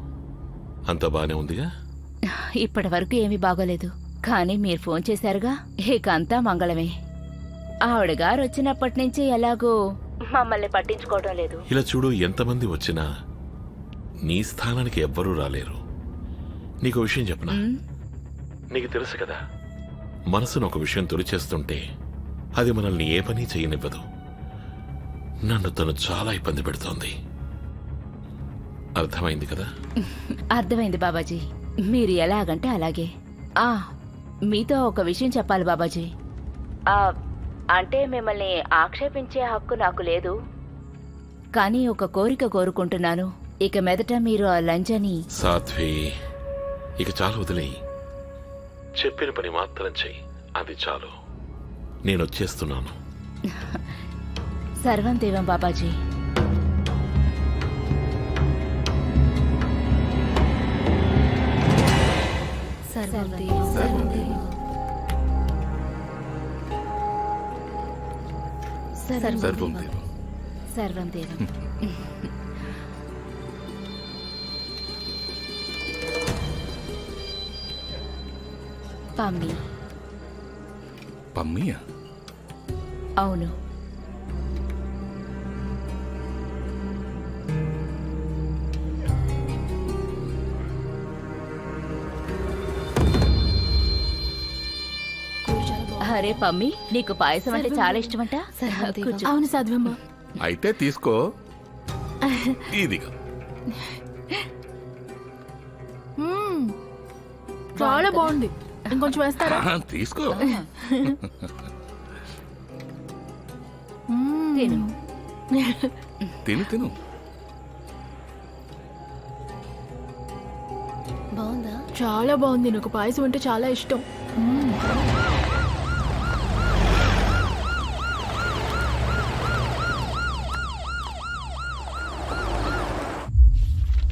అంత బానే ఉందిగా? ఇప్పటి వరకు ఏమీ బాగోలేదు, కానీ మీరు ఫోన్ చేశారుగా, ఇక అంతా మంగళమే. ఆవిడ గారు వచ్చినప్పటి నుంచి ఎలాగో మమ్మల్ని పట్టించుకోవడం లేదు. ఇలా చూడు, ఎంతమంది వచ్చినా నీ స్థానానికి ఎవ్వరూ రాలేరు. నీకు విషయం చెప్పనా? నీకు తెలుసు కదా, మనసును ఒక విషయం తొలిచేస్తుంటే అది మనల్ని ఏ పని చేయనివ్వదు. నన్ను తను చాలా ఇబ్బంది పెడుతోంది. అర్థమైంది కదా? అర్థమైంది బాబాజీ, మీరు ఎలాగంటే అలాగే. మీతో ఒక విషయం చెప్పాలి బాబాజీ. అంటే మిమ్మల్ని ఆక్షేపించే హక్కు నాకు లేదు, కానీ ఒక కోరిక కోరుకుంటున్నాను. ఇక మీదట మీరు ఆ లంజని... సాధ్వి, ఇక చాలు, వదిలేయి. చెప్పిన పని మాత్రం చెయ్యి, అది చాలు. నేను వచ్చేస్తున్నాను. సర్వం దేవం బాబాజీ. సర్వం దేవం, సర్వం దేవం. సర్వం దేవం, సర్వం దేవం. పమ్మి. పమ్మియా? అవును. అరే పమ్మి, నీకు పాయసం అంటే చాలా ఇష్టమంట. కూర్చో. అవును సాధ్వమ్మ. అయితే తీసుకో. ఇదిగా. చాలా బాగుంది, ఇంకొంచెం వేస్తారా? తీసుకో. తిను. తిను తిను. బాగుందా? చాలా బాగుంది, నాకు పాయసం అంటే చాలా ఇష్టం.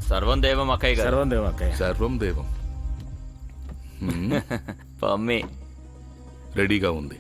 సర్వం దేవం అక్కయ్య గారు. సర్వం దేవం అక్కయ్య. సర్వం దేవం. పమ్మి రెడీగా ఉంది.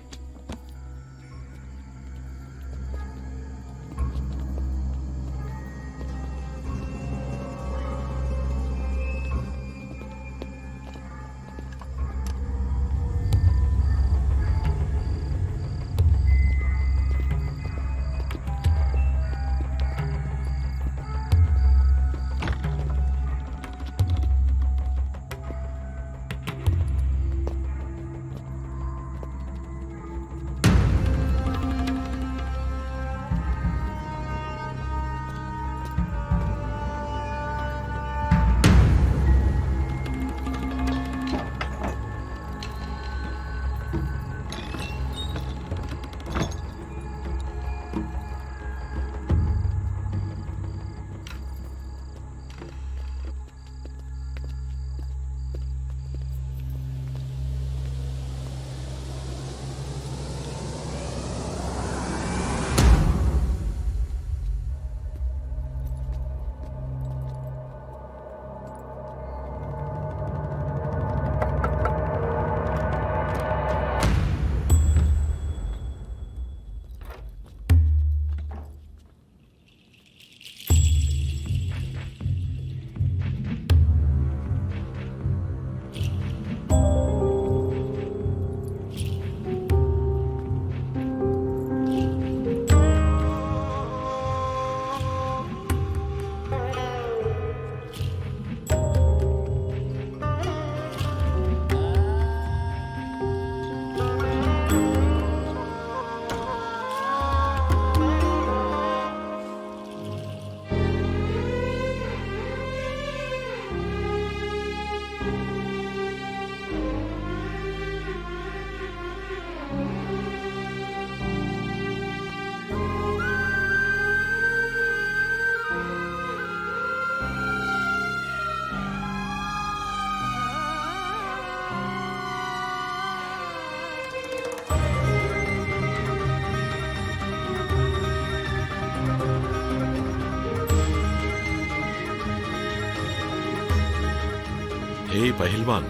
హే పహిల్వాన్,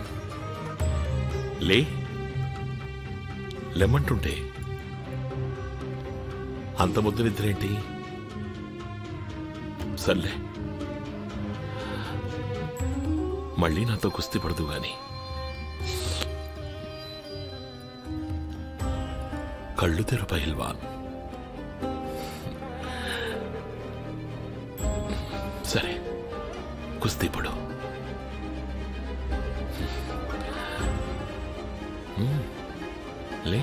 లేమంటుంటే అంత ముద్దు నిద్రేంటి? సర్లే, మళ్ళీ నాతో కుస్తీ పడదు గాని. కళ్ళు తెరు పహిల్వాన్. సరే, కుస్తీ పడు. లే.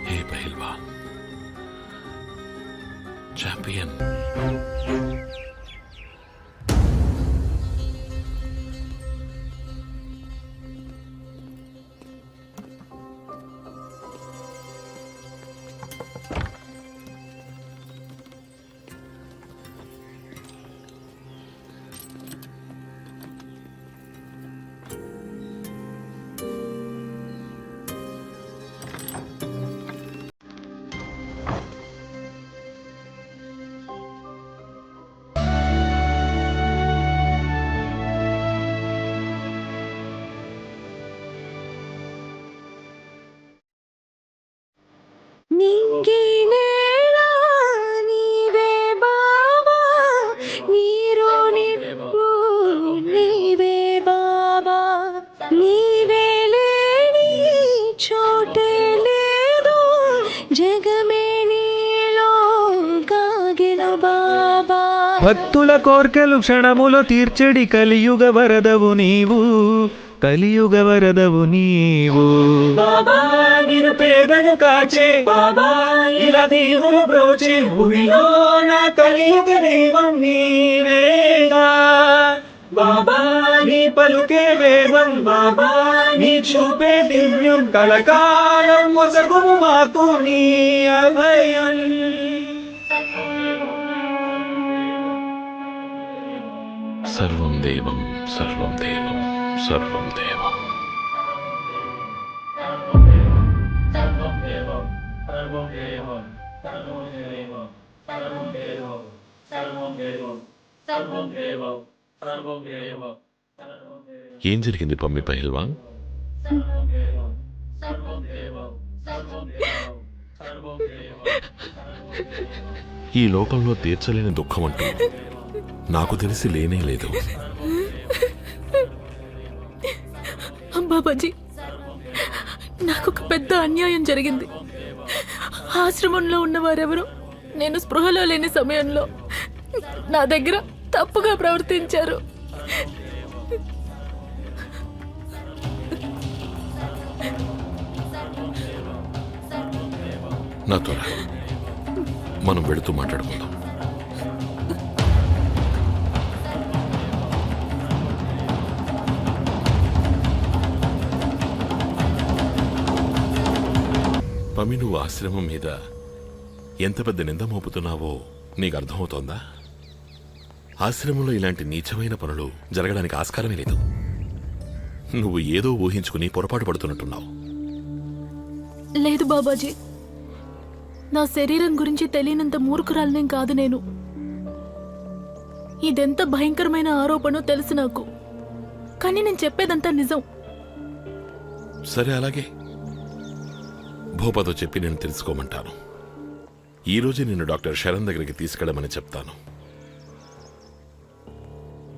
హే పహిల్వాన్, ఛాంపియన్. భక్తుల కోర్కెలు క్షణములో తీర్చడి కలియుగ వరదవు నీవు, కలియుగ వరదవు నీవు. బాబా నిన్ను పేదను కాచే, బాబా ఇలా దేవుడు బ్రోచే, భూమిలో నా కలియుగ దైవం నీవేగా. బాబా నీ పలుకే వేదం, బాబా నీ చూపే దివ్యం, కలకాలం మొసగుము మాకు నీ అభయం. సర్వం దేవం, సర్వం దేవం, సర్వం దేవం. ఏం జరిగింది పమ్మి పహిల్వాన్? ఈ లోకంలో తీర్చలేని దుఃఖం అంటూ నాకు తెలిసి లేనే లేదు. బాబాజీ, నాకొక పెద్ద అన్యాయం జరిగింది. ఆశ్రమంలో ఉన్నవారెవరు నేను స్పృహలో లేని సమయంలో నా దగ్గర తప్పుగా ప్రవర్తించారు. నాతో రా, మనం వెళుతూ మాట్లాడుకుందాం. పమి, నువ్వు ఆశ్రమం మీద ఎంత పెద్ద నింద మోపుతున్నావో నీకు అర్థమవుతోందా? ఆశ్రమంలో ఇలాంటి నీచమైన పనులు జరగడానికి ఆస్కారమే లేదు. నువ్వు ఏదో ఊహించుకుని పొరపాటు పడుతున్నట్టున్నావు. లేదు బాబాజీ, నా శరీరం గురించి తెలియనంత మూర్ఖురాలనేం కాదు నేను. ఇదెంత భయంకరమైన ఆరోపణో తెలుసు నాకు, కానీ నేను చెప్పేదంతా నిజం. సరే, అలాగే భోపాతో చెప్పి నేను తెలుసుకోమంటాను. ఈరోజు నిన్ను డాక్టర్ శరణ్ దగ్గరికి తీసుకెళ్ళమని చెప్తాను.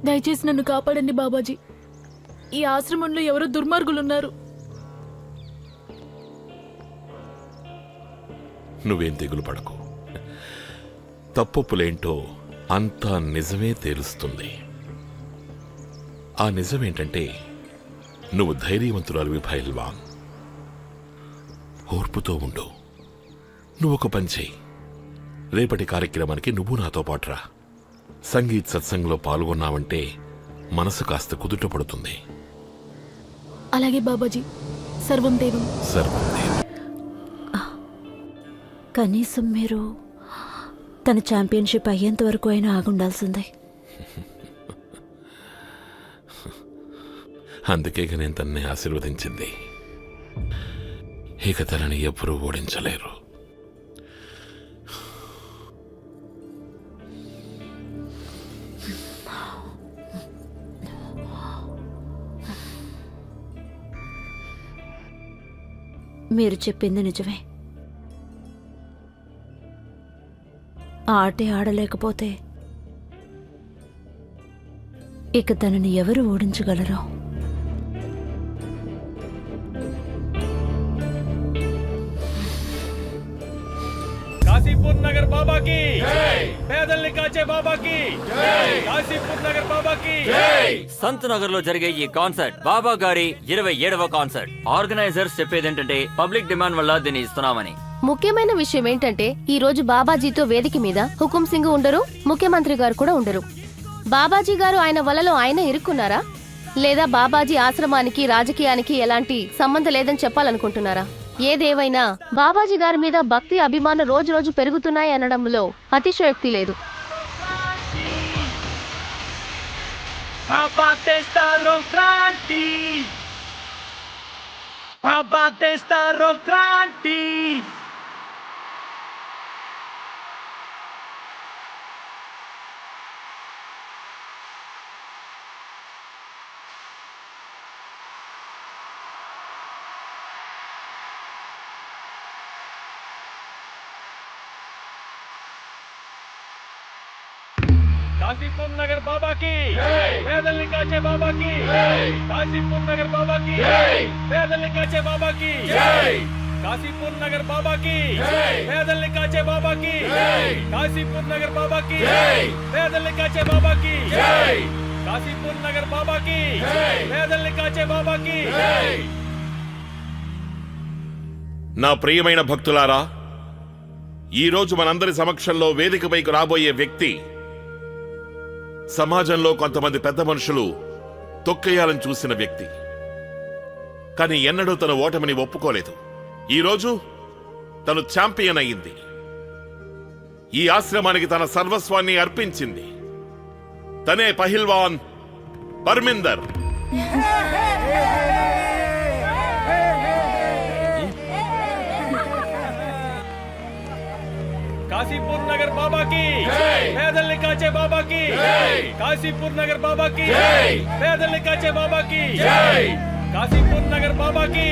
దయచేసి నన్ను కాపాడండి బాబాజీ. ఈ ఆశ్రమంలో ఎవరో దుర్మార్గులున్నారు. నువ్వేం తెగులు పడకు. తప్పొప్పులేంటో అంతా నిజమే తేలుస్తుంది. ఆ నిజమేంటంటే నువ్వు ధైర్యవంతురాలివి పహిల్వాన్. ఓర్పుతో ఉండు. నువ్వొక పని చెయ్యి. రేపటి కార్యక్రమానికి నువ్వు నాతో పాటు రా. సంగీత్ సత్సంగంలో పాల్గొన్నావంటే మనసు కాస్త కుదుట పడుతుంది. అలాగే బాబాజీ. సర్వం దేవం. సర్వం దేవం. కనీసం మీరు తన ఛాంపియన్షిప్ అయ్యేంత వరకు అయినా ఆగుండాల్సిందే. అందుకే నేను తన్నే ఆశీర్వదించింది. ఇక తనని ఎప్పుడూ ఓడించలేరు. మీరు చెప్పింది నిజమే. ఆ ఆటే ఆడలేకపోతే ఇక తనని ఎవరు ఓడించగలరో. కాశీపూర్ నగర్ బాబాకి పేదల్ని కాచే బాబాకి కాశీపూర్ నగర్ బాబాకి సంత్ నగర్ లో జరిగే ఈ కాన్సర్ట్ బాబా గారి 27వ కాన్సర్ట్. ఆర్గనైజర్స్ చెప్పేదేంటంటే పబ్లిక్ డిమాండ్ వల్ల దీన్ని ఇస్తున్నామని. ముఖ్యమైన విషయం ఏంటంటే ఈ రోజు బాబాజీతో వేదిక మీద హుకుం సింగ్ ఉండరు, ముఖ్యమంత్రి గారు కూడా ఉండరు. బాబాజీ గారు ఆయన వలలో ఆయన ఇరుక్కున్నారా, లేదా బాబాజీ ఆశ్రమానికి రాజకీయానికి ఎలాంటి సంబంధం లేదని చెప్పాలనుకుంటున్నారా? ఏదేవైనా బాబాజీ గారి మీద భక్తి అభిమానం రోజు రోజు పెరుగుతున్నాయి అనడంలో అతిశయోక్తి లేదు. కాశీపూర్ నగర్ బాబాకి పేదల్ని కాచే బాబాకి కాశీపూర్ నగర్ బాబాకి పేదల్ని కాచే బాబాకి కాశీపూర్ నగర్ బాబాకి పేదల్ని కాచే బాబాకి కాశీపూర్ నగర్ బాబాకి పేదల్ని కాచే బాబాకి కాశీపూర్ నగర్ బాబాకి పేదల్ని కాచే బాబాకి. నా ప్రియమైన భక్తులారా, ఈరోజు మనందరి సమక్షంలో వేదికపైకి రాబోయే వ్యక్తి సమాజంలో కొంతమంది పెద్ద మనుషులు తొక్కేయాలని చూసిన వ్యక్తి. కానీ ఎన్నడూ తన ఓటమిని ఒప్పుకోలేదు. ఈరోజు తను ఛాంపియన్ అయ్యింది. ఈ ఆశ్రమానికి తన సర్వస్వాన్ని అర్పించింది. తనే పహిల్వాన్ పర్మిందర్. కాశీపూర్ నగర్ బాబాకి పేదల్ని కాచే బాబాకి కాశీపూర్ నగర్ బాబాకి పేదల్ని కాచే బాబాకి కాశీపూర్ నగర్ బాబాకి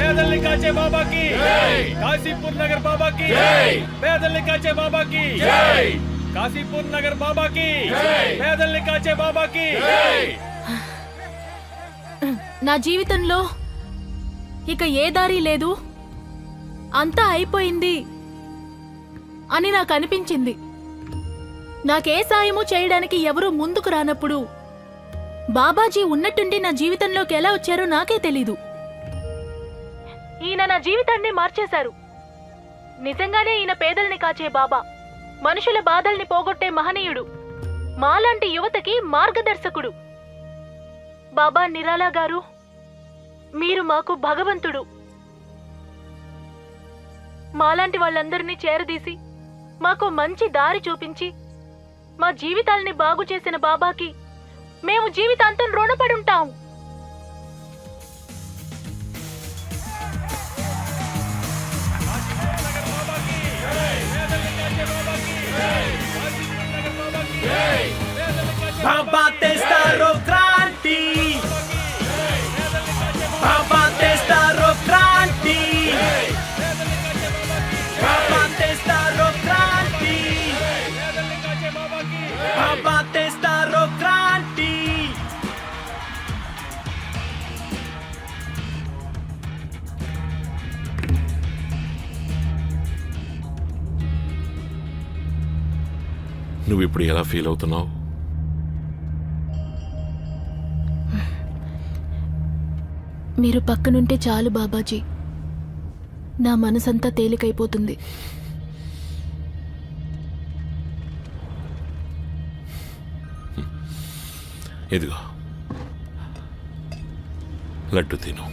పేదల్ని కాచే బాబాకి కాశీపూర్ నగర్ బాబాకి పేదల్ని కాచే బాబాకి కాశీపూర్ నగర్ బాబాకి పేదల్ని కాచే బాబాకి. నా జీవితంలో ఇక ఏ దారి లేదు, అంతా అయిపోయింది అని నాకు అనిపించింది. నాకే సాయము చేయడానికి ఎవరూ ముందుకు రానప్పుడు బాబాజీ ఉన్నట్టుండి నా జీవితంలోకి ఎలా వచ్చారో నాకే తెలీదు. ఈయన నా జీవితాన్ని మార్చేశారు. నిజంగానే ఈయన పేదల్ని కాచే బాబా, మనుషుల బాధల్ని పోగొట్టే మహనీయుడు, మాలాంటి యువతకి మార్గదర్శకుడు. బాబా నిరాలా గారు, మీరు మాకు భగవంతుడు. మాలాంటి వాళ్ళందరినీ చేరదీసి మాకు మంచి దారి చూపించి మా జీవితాల్ని బాగు చేసిన బాబాకి మేము జీవితాంతం రుణపడి ఉంటాం. బాబా తెస్తారో క్రాంతి, బాబా తెస్తారో క్రాంతి, బాబా తెస్తారో క్రాంతి, బాబా తెస్తారో క్రాంతి. నువ్విప్పుడు ఎలా ఫీల్ అవుతున్నావు? మీరు పక్కనుంటే చాలు బాబాజీ, నా మనసంతా తేలికైపోతుంది. ఇదిగో లడ్డు తిను.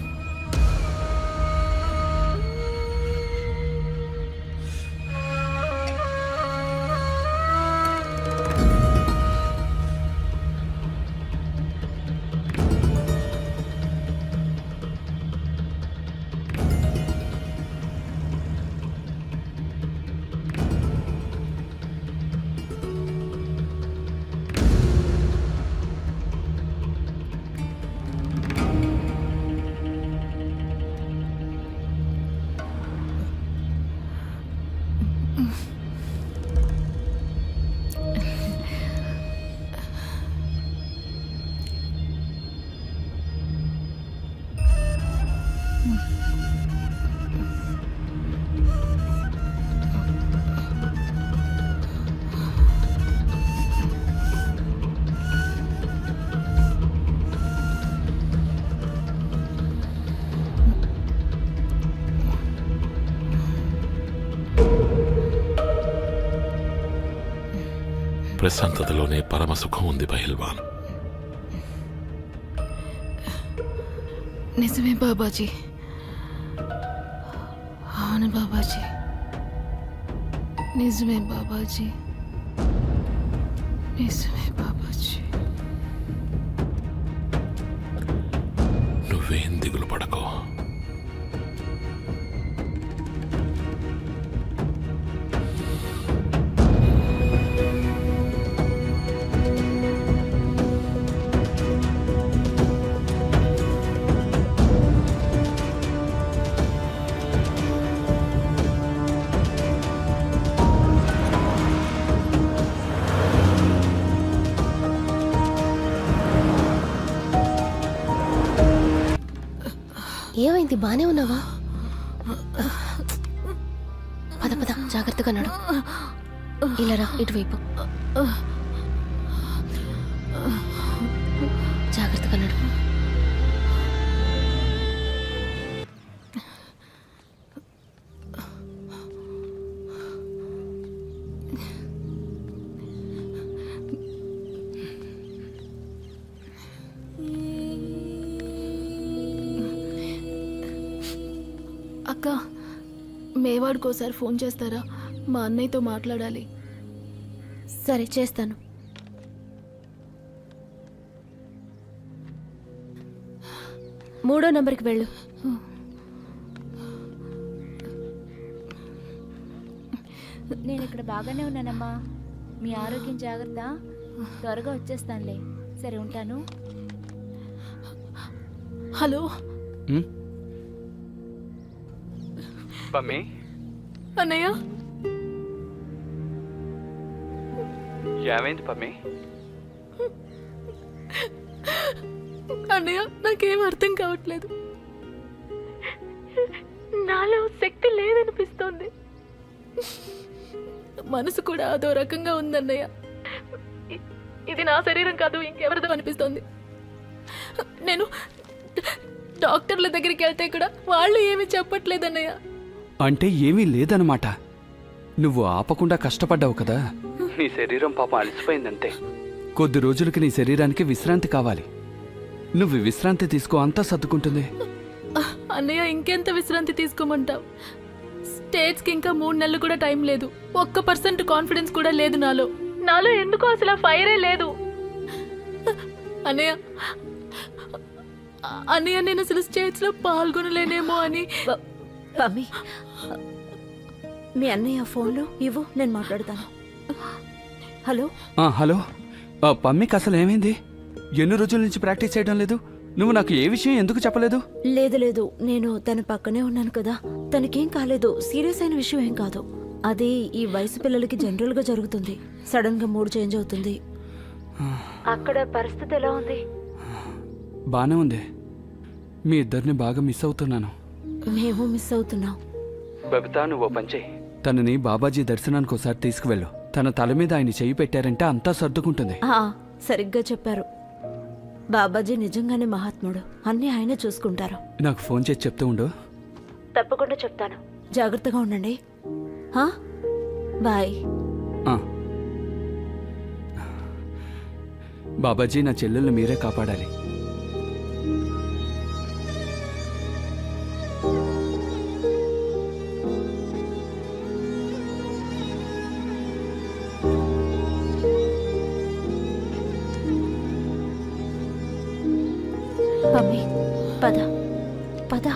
ప్రశాంతతలోనే పరమసుఖం ఉంది పహిల్వాన్. నిజమే బాబాజీ. అవును బాబాజీ, నిజమే బాబాజీ, నిజమే బాబాజీ. నువ్వేం దిగులు పడకో. ఏమైంది? బానే ఉన్నావా? పద పద, జాగ్రత్తగా నడు. ఇలా రా, ఇటువైపు. జాగ్రత్తగా నడు. అక్క, మేవాడికోసారి ఫోన్ చేస్తారా? మా అన్నయ్యతో మాట్లాడాలి. సరే, చేస్తాను. మూడో నంబర్కి వెళ్ళు. నేను ఇక్కడ బాగానే ఉన్నానమ్మా. మీ ఆరోగ్యం జాగ్రత్త. త్వరగా వచ్చేస్తానులే. సరే, ఉంటాను. హలో పమ్మి, అన్నయ్య. ఏమైంది పమ్మి? అన్నయ్య, నాకేం అర్థం కావట్లేదు. నాలో శక్తి లేదనిపిస్తోంది. మనసు కూడా అదో రకంగా ఉందన్నయ్య. ఇది నా శరీరం కాదు, ఇంకెవరిదో అనిపిస్తోంది. నేను డాక్టర్ల దగ్గరికి వెళ్తే కూడా వాళ్ళు ఏమీ చెప్పట్లేదన్నయ్య. అంటే ఏమీ లేదనమాట. నువ్వు ఆపకుండా కష్టపడ్డావు కదా. నీ శరీరం పాపం అలసిపోయిందంతే. కొద్ది రోజులకి నీ శరీరానికి విశ్రాంతి కావాలి. నువ్వు విశ్రాంతి తీసుకో, అంతా సర్దుకుంటుంది. అన్నయ్య, ఇంకెంత విశ్రాంతి తీసుకోమంటావు? స్టేట్స్కి ఇంకా 3 నెలలు కూడా టైం లేదు. 1% కాన్ఫిడెన్స్ కూడా లేదు నాలో ఎందుకో అసలు ఫైరే లేదు. అన్నయ్య, నేను అసలు స్టేట్స్ లో పాల్గొనలేనేమో అని. పమ్మి, మీ అన్నయ్య ఫోన్లో ఇవ్వు, నేను మాట్లాడతాను. హలో. హలో పమ్మికి అసలు ఏమైంది? ఎన్ని రోజుల నుంచి ప్రాక్టీస్ చేయడం లేదు? నువ్వు నాకు ఏ విషయం ఎందుకు చెప్పలేదు? లేదు, నేను తన పక్కనే ఉన్నాను కదా. తనకేం కాలేదు, సీరియస్ అయిన విషయం ఏం కాదు. అది ఈ వయసు పిల్లలకి జనరల్ గా జరుగుతుంది. సడన్ గా మూడ్ చేంజ్ అవుతుంది. అక్కడ పరిస్థితి ఎలా ఉంది? బానే ఉంది. మీ ఇద్దరిని బాగా మిస్ అవుతున్నాను. మేము మిస్ అవుతున్నాం. బబితా, నువ్వు పంచే. తనని బాబాజీ దర్శనానికి ఒకసారి తీసుకువెళ్ళు. తన తల మీద ఆయన చెయ్యి పెట్టారంటే అంతా సర్దుకుంటుంది. సరిగ్గా చెప్పారు. బాబాజీ నిజంగానే మహాత్ముడు. అన్నీ ఆయనే చూసుకుంటారు. నాకు ఫోన్ చేసి చెప్తూ ఉండు. తప్పకుండా చెప్తాను. జాగ్రత్తగా ఉండండి. బాయ్. బాబాజీ, నా చెల్లెల్ని మీరే కాపాడాలి. మమ్మీ, పద పద.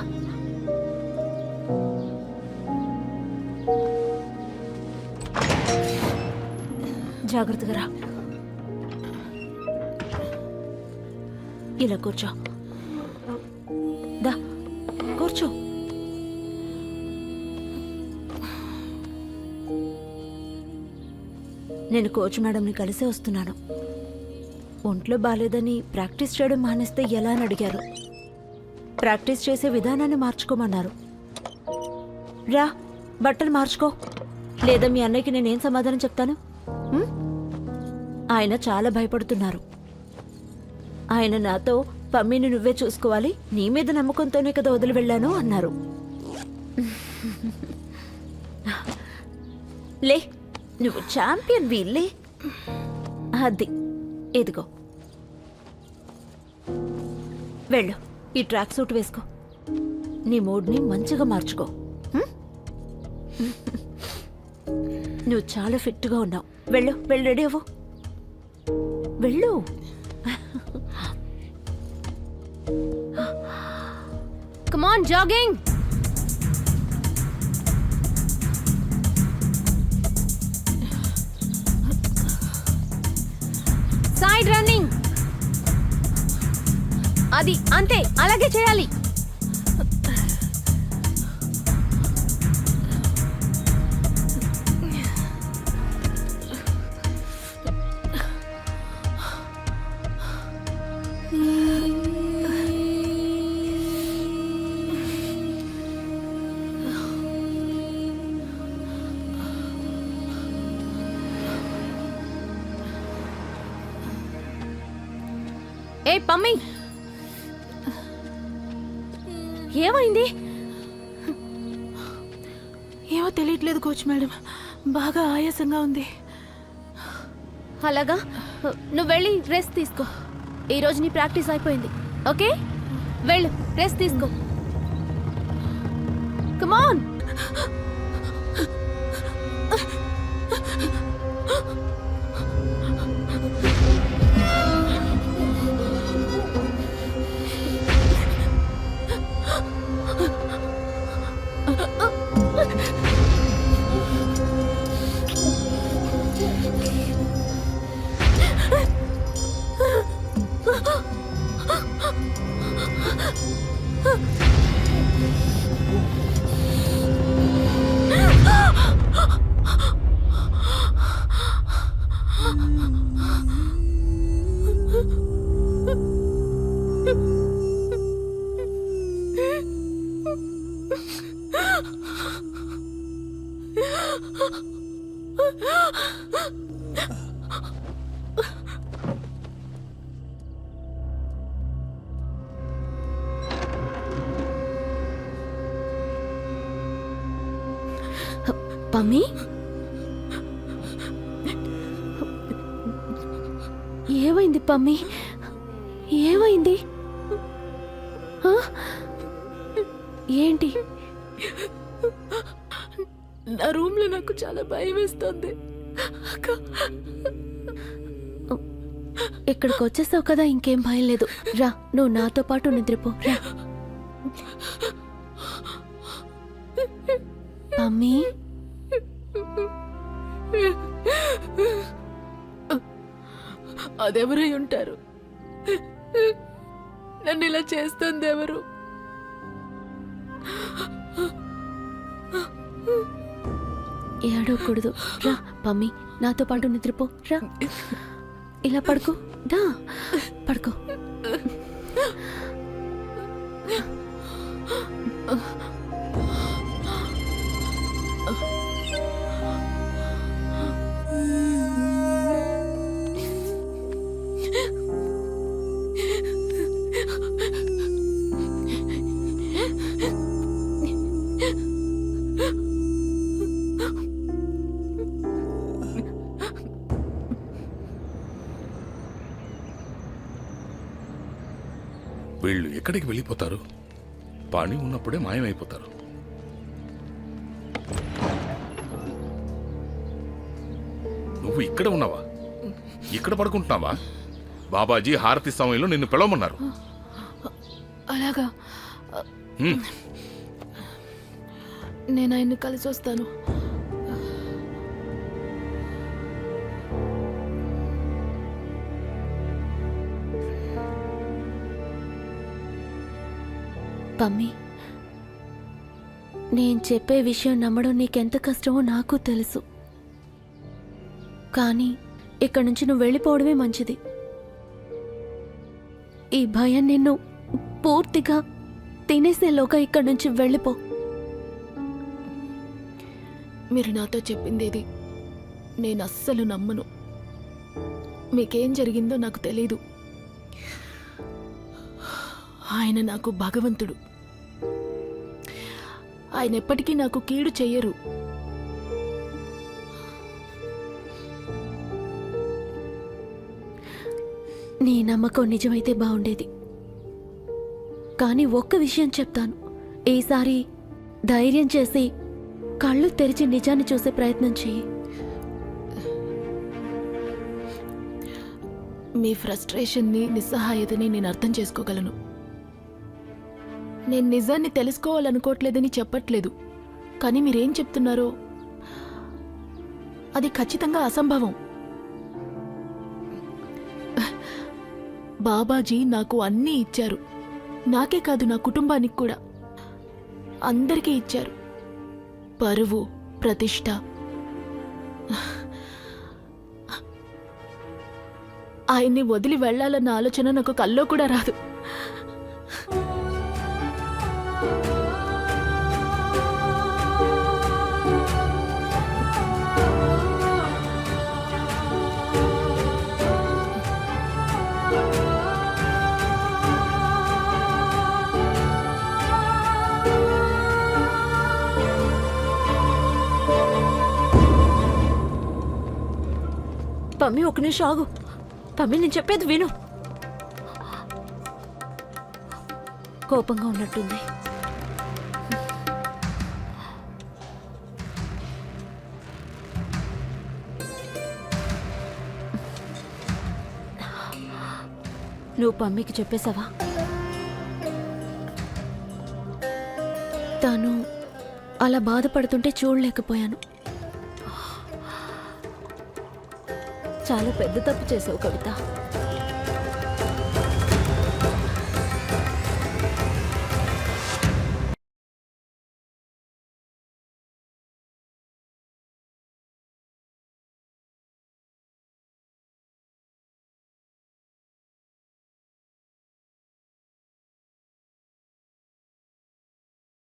జాగ్రత్తగా రా. ఇలా కూర్చో. దా, కూర్చో. నేను కోచ్ మేడంని కలిసే వస్తున్నాను. ఒంట్లో బాలేదని ప్రాక్టీస్ చేయడం మానేస్తే ఎలా అని అడిగారు. ప్రాక్టీస్ చేసే విధానాన్ని మార్చుకోమన్నారు. రా, బట్టలు మార్చుకో. లేదా మీ అన్నయ్యకి నేనేం సమాధానం చెప్తాను? ఆయన చాలా భయపడుతున్నారు. ఆయన నాతో పమ్మిని నువ్వే చూసుకోవాలి, నీ మీద నమ్మకంతోనే కదా వదిలి వెళ్ళాను అన్నారు. లే, నువ్వు ఛాంపియన్ వీళ్ళే. అది ఇదిగో వెళ్ళు, ఈ ట్రాక్ సూట్ వేసుకో. నీ మూడ్ని మంచిగా మార్చుకో. హ్మ్? నువ్వు చాలా ఫిట్గా ఉన్నావు. వెళ్ళు, వెళ్ళి రెడీ అవ్వు. వెళ్ళు. Come on, jogging. Side running. అది అంతే, అలాగే చేయాలి. ఏ పమ్మి, ఏమైంది? ఏమో తెలియట్లేదు కోచ్ మేడం, బాగా ఆయాసంగా ఉంది. అలాగా, నువ్వు వెళ్ళి రెస్ట్ తీసుకో. ఈరోజు నీ ప్రాక్టీస్ అయిపోయింది. ఓకే, వెళ్ళు, రెస్ట్ తీసుకో. Come on. పమ్మి, ఏమైంది పమ్మి? ఏమైంది? ఆ? ఏంటి? నా రూమ్ లో నాకు చాలా భయం వేస్తుంది. ఇక్కడికి వచ్చేసావు కదా, ఇంకేం భయం లేదు. రా, నువ్వు నాతో పాటు నిద్రపో. రా పమ్మి. అదెవరై ఉంటారు? నన్ను ఇలా చేస్తుంది ఎవరు? ఏడవకూడదు. రా పమ్మి, నాతో పాటు నిద్రపో. రా, ఇలా పడుకో. దా, పడుకో. వీళ్ళు ఎక్కడికి వెళ్ళిపోతారు? పని ఉన్నప్పుడే మాయమైపోతారు. నువ్వు ఇక్కడ ఉన్నావా? ఇక్కడ పడుకుంటున్నావా? బాబాజీ హారతి సమయంలో నిన్ను పిలవమన్నారు. అలాగా, నేను ఆయన్ని కలిసి వస్తాను. పమ్మి, నేను చెప్పే విషయం నమ్మడం నీకెంత కష్టమో నాకు తెలుసు. కానీ ఇక్కడి నుంచి నువ్వు వెళ్ళిపోవడమే మంచిది. ఈ భయం నిన్ను పూర్తిగా తినేసేలోగా ఇక్కడి నుంచి వెళ్ళిపో. మీరు నాతో చెప్పిందేది నేను అస్సలు నమ్మను. మీకేం జరిగిందో నాకు తెలీదు. ఆయన నాకు భగవంతుడు. ఆయన ఎప్పటికీ నాకు కీడు చెయ్యరు. నీ నమ్మకం నిజమైతే బాగుండేది. కానీ ఒక్క విషయం చెప్తాను, ఈసారి ధైర్యం చేసి కళ్ళు తెరిచి నిజాన్ని చూసే ప్రయత్నం చెయ్యి. మీ ఫ్రస్ట్రేషన్ని, నిస్సహాయతని నేను అర్థం చేసుకోగలను. నేను నిజాన్ని తెలుసుకోవాలనుకోవట్లేదని చెప్పట్లేదు, కానీ మీరేం చెప్తున్నారో అది ఖచ్చితంగా అసంభవం. బాబాజీ నాకు అన్నీ ఇచ్చారు. నాకే కాదు, నా కుటుంబానికి కూడా. అందరికీ ఇచ్చారు. పరువు, ప్రతిష్ట. ఆయన్ని వదిలి వెళ్ళాలన్న ఆలోచన నాకు కల్లో కూడా రాదు. పమ్మి, ఒక నిమిషం ఆగు. పమ్మి, నేను చెప్పేది విను. కోపంగా ఉన్నట్టుంది. నువ్వు పమ్మికి చెప్పేశావా? తాను అలా బాధపడుతుంటే చూడలేకపోయాను. చాలా పెద్ద తప్పు చేసావు కవిత.